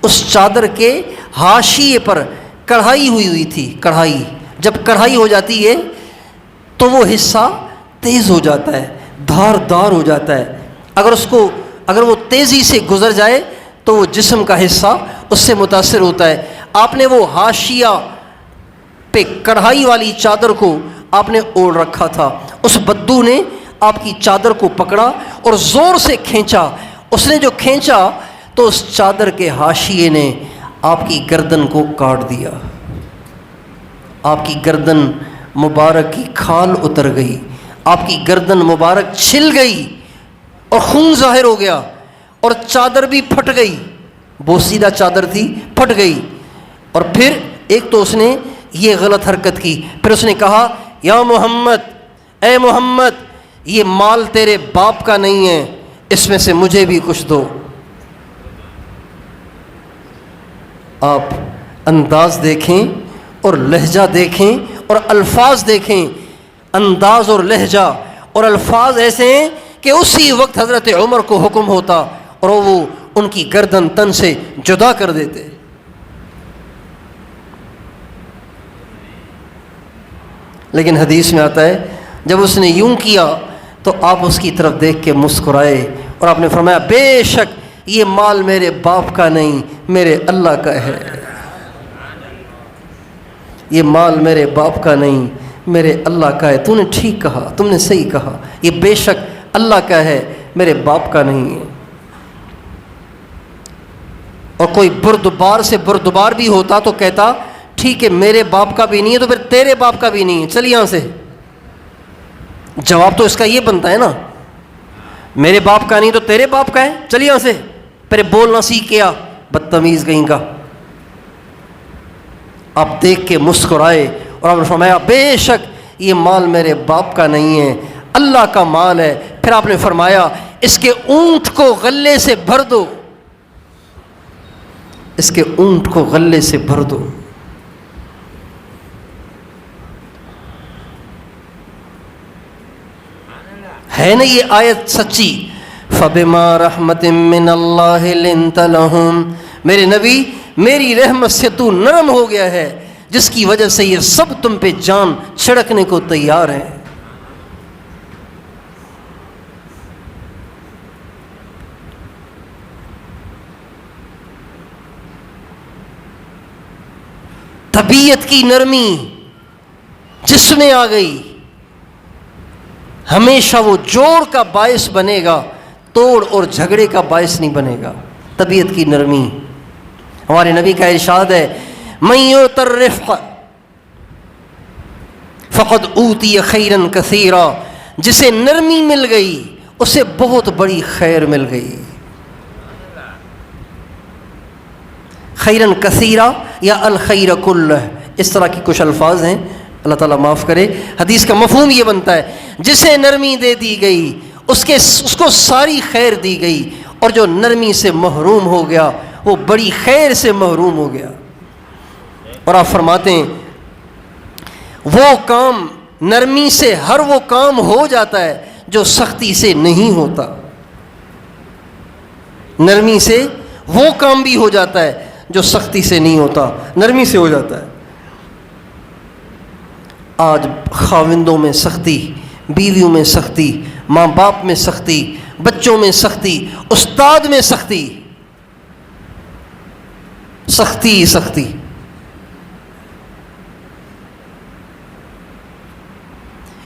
اس چادر کے حاشیے پر کڑھائی ہوئی تھی۔ کڑھائی، جب کڑھائی ہو جاتی ہے تو وہ حصہ تیز ہو جاتا ہے، دھار ہو جاتا ہے۔ اگر وہ تیزی سے گزر جائے تو وہ جسم کا حصہ اس سے متاثر ہوتا ہے۔ آپ نے وہ حاشیہ پہ کڑھائی والی چادر کو آپ نے اوڑھ رکھا تھا۔ اس بدو نے آپ کی چادر کو پکڑا اور زور سے کھینچا۔ اس نے جو کھینچا تو اس چادر کے حاشیے نے آپ کی گردن کو کاٹ دیا، آپ کی گردن مبارک کی کھال اتر گئی، آپ کی گردن مبارک چھل گئی اور خون ظاہر ہو گیا، اور چادر بھی پھٹ گئی، بوسیدہ چادر تھی، پھٹ گئی۔ اور پھر ایک تو اس نے یہ غلط حرکت کی، پھر اس نے کہا یا محمد، اے محمد، یہ مال تیرے باپ کا نہیں ہے، اس میں سے مجھے بھی کچھ دو۔ آپ انداز دیکھیں اور لہجہ دیکھیں اور الفاظ دیکھیں، انداز اور لہجہ اور الفاظ ایسے ہیں کہ اسی وقت حضرت عمر کو حکم ہوتا اور وہ ان کی گردن تن سے جدا کر دیتے۔ لیکن حدیث میں آتا ہے جب اس نے یوں کیا تو آپ اس کی طرف دیکھ کے مسکرائے اور آپ نے فرمایا بے شک یہ مال میرے باپ کا نہیں، میرے اللہ کا ہے۔ یہ مال میرے باپ کا نہیں، میرے اللہ کا ہے۔ تو نے ٹھیک کہا، تم نے صحیح کہا، یہ بے شک اللہ کا ہے، میرے باپ کا نہیں ہے۔ اور کوئی بردبار سے بردبار بھی ہوتا تو کہتا ٹھیک ہے میرے باپ کا بھی نہیں ہے تو پھر تیرے باپ کا بھی نہیں ہے، چل یہاں سے۔ جواب تو اس کا یہ بنتا ہے نا، میرے باپ کا نہیں تو تیرے باپ کا ہے، چل یہاں سے، پہلے بولنا سیکھ گیا بدتمیز کہیں کا۔ آپ دیکھ کے مسکرائے اور آپ نے فرمایا بے شک یہ مال میرے باپ کا نہیں ہے، اللہ کا مال ہے۔ پھر آپ نے فرمایا اس کے اونٹ کو غلے سے بھر دو، اس کے اونٹ کو غلے سے بھر دو۔ ہے نا یہ آیت سچی؟ فَبِمَا رَحْمَةٍ مِّنَ اللَّهِ لِنْتَ لَهُمْ، میرے نبی میری رحمت سے تو نرم ہو گیا ہے، جس کی وجہ سے یہ سب تم پہ جان چھڑکنے کو تیار ہیں۔ طبیعت کی نرمی جس میں آ گئی ہمیشہ وہ جوڑ کا باعث بنے گا، توڑ اور جھگڑے کا باعث نہیں بنے گا۔ طبیعت کی نرمی، ہمارے نبی کا ارشاد ہے مَن یُؤْتَ الرِّفْقَ فَقَدْ أُوتِیَ خَیْرًا کَثِیرًا، جسے نرمی مل گئی اسے بہت بڑی خیر مل گئی۔ خیرن کثیرہ یا الخیر کلہ، اس طرح کی کچھ الفاظ ہیں، اللہ تعالیٰ معاف کرے۔ حدیث کا مفہوم یہ بنتا ہے جسے نرمی دے دی گئی اس کو ساری خیر دی گئی، اور جو نرمی سے محروم ہو گیا وہ بڑی خیر سے محروم ہو گیا۔ اور آپ فرماتے ہیں وہ کام، نرمی سے ہر وہ کام ہو جاتا ہے جو سختی سے نہیں ہوتا۔ نرمی سے وہ کام بھی ہو جاتا ہے جو سختی سے نہیں ہوتا، نرمی سے ہو جاتا ہے۔ آج خاوندوں میں سختی، بیویوں میں سختی، ماں باپ میں سختی، بچوں میں سختی، استاد میں سختی، سختی سختی۔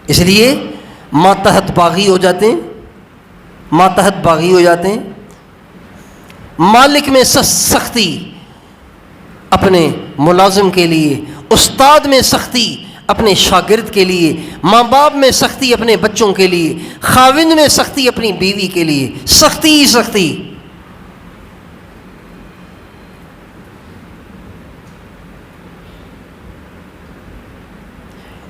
اس لیے ماتحت باغی ہو جاتے ہیں، ماتحت باغی ہو جاتے ہیں۔ مالک میں سختی اپنے ملازم کے لیے، استاد میں سختی اپنے شاگرد کے لیے، ماں باپ میں سختی اپنے بچوں کے لیے، خاوند میں سختی اپنی بیوی کے لیے، سختی ہی سختی۔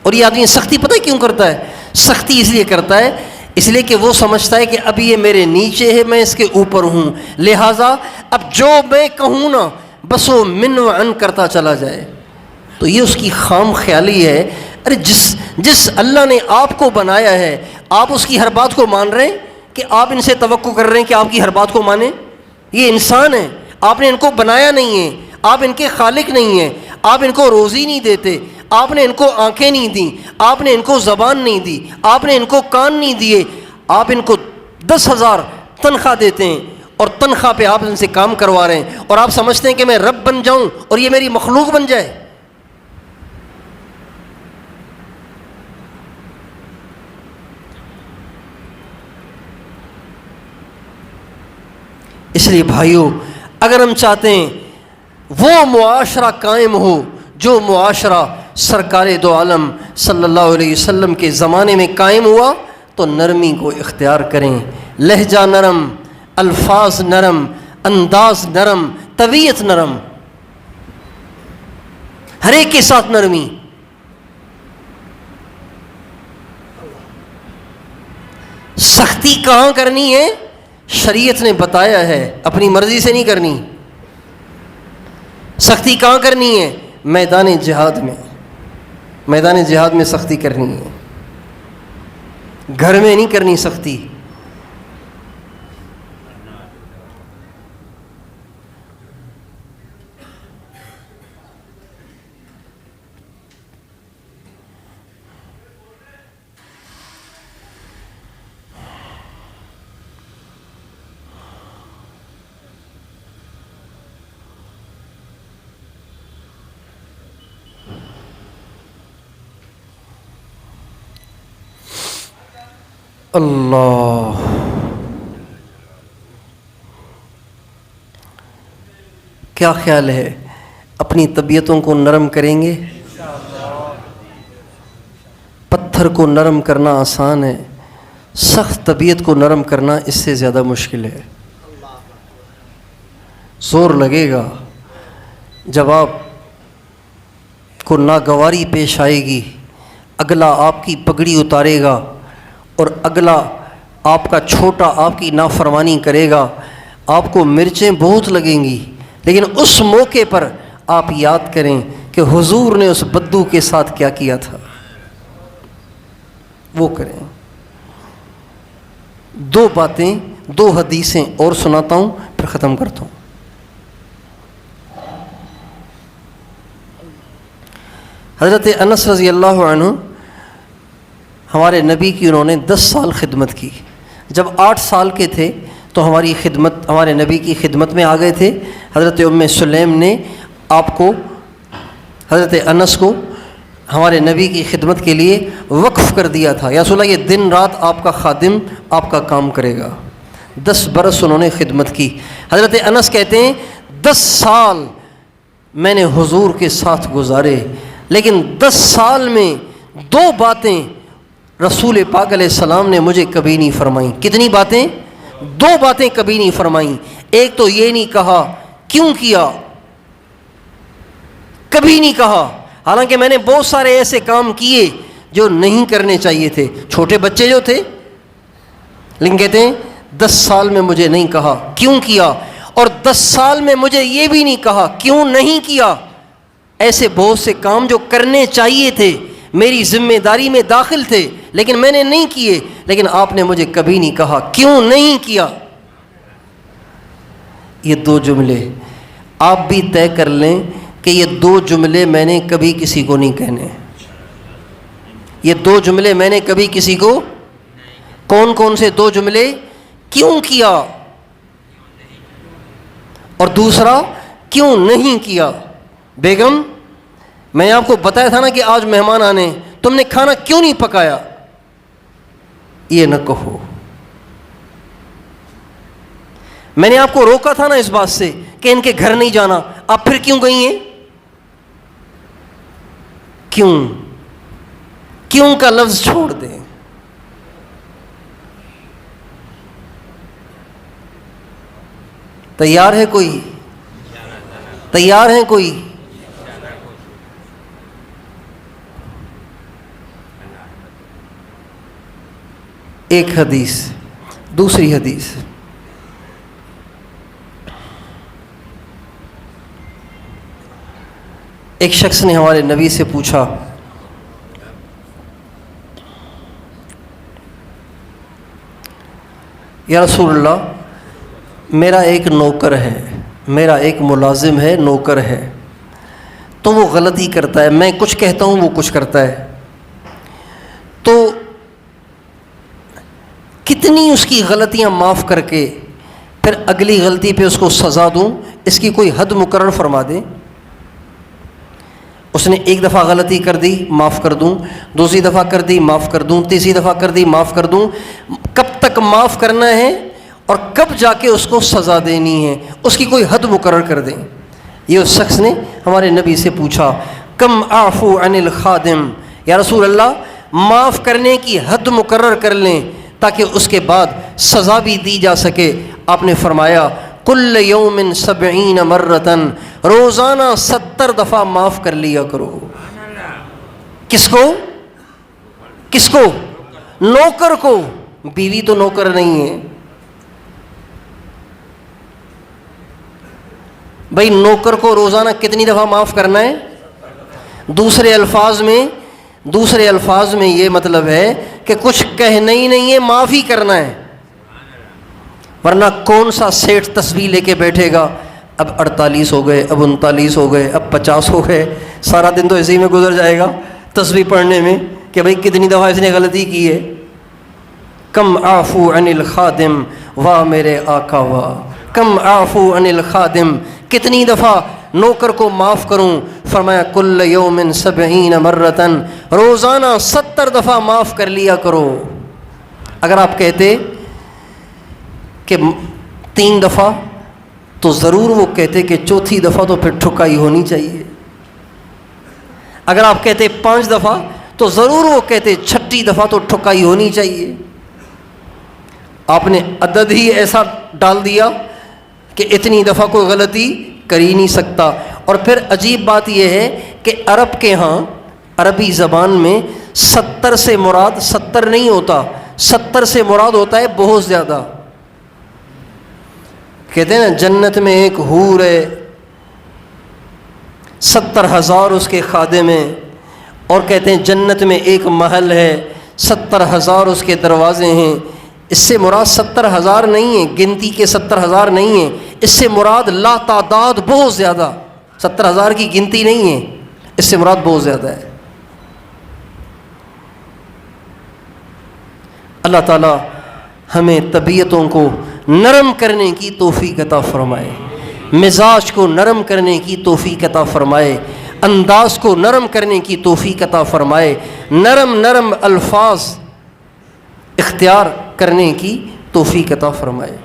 اور یہ آدمی سختی پتہ کیوں کرتا ہے؟ سختی اس لیے کرتا ہے، اس لیے کہ وہ سمجھتا ہے کہ اب یہ میرے نیچے ہے، میں اس کے اوپر ہوں، لہٰذا اب جو میں کہوں نا بس وہ من و عن کرتا چلا جائے۔ تو یہ اس کی خام خیالی ہے۔ ارے جس اللہ نے آپ کو بنایا ہے، آپ اس کی ہر بات کو مان رہے ہیں کہ آپ ان سے توقع کر رہے ہیں کہ آپ کی ہر بات کو مانیں؟ یہ انسان ہے، آپ نے ان کو بنایا نہیں ہے، آپ ان کے خالق نہیں ہیں، آپ ان کو روزی نہیں دیتے، آپ نے ان کو آنکھیں نہیں دیں، آپ نے ان کو زبان نہیں دی، آپ نے ان کو کان نہیں دیے، آپ ان کو 10,000 تنخواہ دیتے ہیں اور تنخواہ پہ آپ ان سے کام کروا رہے ہیں، اور آپ سمجھتے ہیں کہ میں رب بن جاؤں اور یہ میری مخلوق بن جائے۔ اس لیے بھائیوں، اگر ہم چاہتے ہیں وہ معاشرہ قائم ہو جو معاشرہ سرکار دو عالم صلی اللہ علیہ وسلم کے زمانے میں قائم ہوا، تو نرمی کو اختیار کریں، لہجہ نرم، الفاظ نرم، انداز نرم، طبیعت نرم، ہر ایک کے ساتھ نرمی۔ سختی کہاں کرنی ہے؟ شریعت نے بتایا ہے، اپنی مرضی سے نہیں کرنی۔ سختی کہاں کرنی ہے؟ میدان جہاد میں، میدان جہاد میں سختی کرنی ہے، گھر میں نہیں کرنی سختی۔ اللہ، کیا خیال ہے؟ اپنی طبیعتوں کو نرم کریں گے؟ پتھر پتھر کو نرم کرنا آسان ہے، سخت طبیعت کو نرم کرنا اس سے زیادہ مشکل ہے۔ زور لگے گا جب آپ کو ناگواری پیش آئے گی، اگلا آپ کی پگڑی اتارے گا اور اگلا آپ کا چھوٹا آپ کی نافرمانی کرے گا، آپ کو مرچیں بہت لگیں گی، لیکن اس موقع پر آپ یاد کریں کہ حضور نے اس بدو کے ساتھ کیا کیا تھا، وہ کریں۔ دو باتیں، دو حدیثیں اور سناتا ہوں پھر ختم کرتا ہوں۔ حضرت انس رضی اللہ عنہ ہمارے نبی کی انہوں نے 10 سال خدمت کی۔ جب 8 سال کے تھے تو ہمارے نبی کی خدمت میں آ گئے تھے۔ حضرت ام سلیم نے آپ کو، حضرت انس کو ہمارے نبی کی خدمت کے لیے وقف کر دیا تھا، یا رسول اللہ یہ دن رات آپ کا خادم آپ کا کام کرے گا۔ 10 برس انہوں نے خدمت کی۔ حضرت انس کہتے ہیں 10 سال میں نے حضور کے ساتھ گزارے، لیکن 10 سال میں 2 باتیں رسول پاک علیہ السلام نے مجھے کبھی نہیں فرمائیں۔ کتنی باتیں؟ 2 باتیں کبھی نہیں فرمائیں۔ ایک تو یہ نہیں کہا کیوں کیا، کبھی نہیں کہا، حالانکہ میں نے بہت سارے ایسے کام کیے جو نہیں کرنے چاہیے تھے، چھوٹے بچے جو تھے، لیکن کہتے ہیں 10 سال میں مجھے نہیں کہا کیوں کیا، اور 10 سال میں مجھے یہ بھی نہیں کہا کیوں نہیں کیا۔ ایسے بہت سے کام جو کرنے چاہیے تھے، میری ذمہ داری میں داخل تھے، لیکن میں نے نہیں کیے، لیکن آپ نے مجھے کبھی نہیں کہا کیوں نہیں کیا۔ یہ 2 جملے آپ بھی طے کر لیں کہ یہ 2 جملے میں نے کبھی کسی کو نہیں کہنے۔ یہ 2 جملے میں نے کبھی کسی کو، کون کون سے 2 جملے؟ کیوں کیا، اور دوسرا کیوں نہیں کیا۔ بیگم میں نے آپ کو بتایا تھا نا کہ آج مہمان آنے، تم نے کھانا کیوں نہیں پکایا، یہ نہ کہو۔ میں نے آپ کو روکا تھا نا اس بات سے کہ ان کے گھر نہیں جانا، آپ پھر کیوں گئی ہیں؟ کیوں کا لفظ چھوڑ دیں۔ تیار ہے کوئی؟ تیار ہیں کوئی؟ ایک حدیث، دوسری حدیث، ایک شخص نے ہمارے نبی سے پوچھا، یا رسول اللہ میرا ایک نوکر ہے، میرا ایک ملازم ہے، نوکر ہے، تو وہ غلطی کرتا ہے، میں کچھ کہتا ہوں وہ کچھ کرتا ہے، تو کتنی اس کی غلطیاں معاف کر کے پھر اگلی غلطی پہ اس کو سزا دوں، اس کی کوئی حد مقرر فرما دیں۔ اس نے 1 دفعہ غلطی کر دی، معاف کر دوں، دوسری دفعہ کر دی، معاف کر دوں، تیسری دفعہ کر دی، معاف کر دوں، کب تک معاف کرنا ہے اور کب جا کے اس کو سزا دینی ہے، اس کی کوئی حد مقرر کر دیں۔ یہ اس شخص نے ہمارے نبی سے پوچھا، کم اعفو عن الخادم، یا رسول اللہ معاف کرنے کی حد مقرر کر لیں تاکہ اس کے بعد سزا بھی دی جا سکے۔ آپ نے فرمایا کل یوم 70 مرتن، روزانہ 70 دفعہ معاف کر لیا کرو۔ کس کو؟ کس کو؟ نوکر کو، بیوی تو نوکر نہیں ہے بھائی، نوکر کو روزانہ کتنی دفعہ معاف کرنا ہے؟ دوسرے الفاظ میں یہ مطلب ہے کہ کچھ کہنا ہی نہیں ہے، معاف ہی کرنا ہے، ورنہ کون سا سیٹ تسبیح لے کے بیٹھے گا، اب 48 ہو گئے، اب 39 ہو گئے، اب 50 ہو گئے، سارا دن تو اسی میں گزر جائے گا تسبیح پڑھنے میں کہ بھائی کتنی دفعہ اس نے غلطی کی ہے۔ کم اعفو عن الخادم، واہ میرے آقا واہ، کم اعفو عن الخادم، کتنی دفعہ نوکر کو معاف کروں؟ فرمایا کل یوم 70 مرتن، روزانہ 70 دفعہ معاف کر لیا کرو۔ اگر آپ کہتے کہ 3 دفعہ تو ضرور وہ کہتے کہ چوتھی دفعہ تو پھر ٹھکائی ہونی چاہیے۔ اگر آپ کہتے 5 دفعہ تو ضرور وہ کہتے 36 دفعہ تو ٹھکائی ہونی چاہیے. آپ نے عدد ہی ایسا ڈال دیا کہ اتنی دفعہ کوئی غلطی کر ہی نہیں سکتا. اور پھر عجیب بات یہ ہے کہ عرب کے ہاں عربی زبان میں 70 سے مراد 70 نہیں ہوتا، 70 سے مراد ہوتا ہے بہت زیادہ. کہتے ہیں نا جنت میں ایک حور ہے، 70,000 اس کے خادم ہیں. اور کہتے ہیں جنت میں ایک محل ہے، 70,000 اس کے دروازے ہیں. اس سے مراد 70,000 نہیں ہے، گنتی کے 70,000 نہیں ہیں. اس سے مراد لا تعداد بہت زیادہ، 70,000 کی گنتی نہیں ہے، اس سے مراد بہت زیادہ ہے. اللہ تعالی ہمیں طبیعتوں کو نرم کرنے کی توفیق عطا فرمائے، مزاج کو نرم کرنے کی توفیق عطا فرمائے، انداز کو نرم کرنے کی توفیق عطا فرمائے، نرم نرم الفاظ اختیار کرنے کی توفیق عطا فرمائے.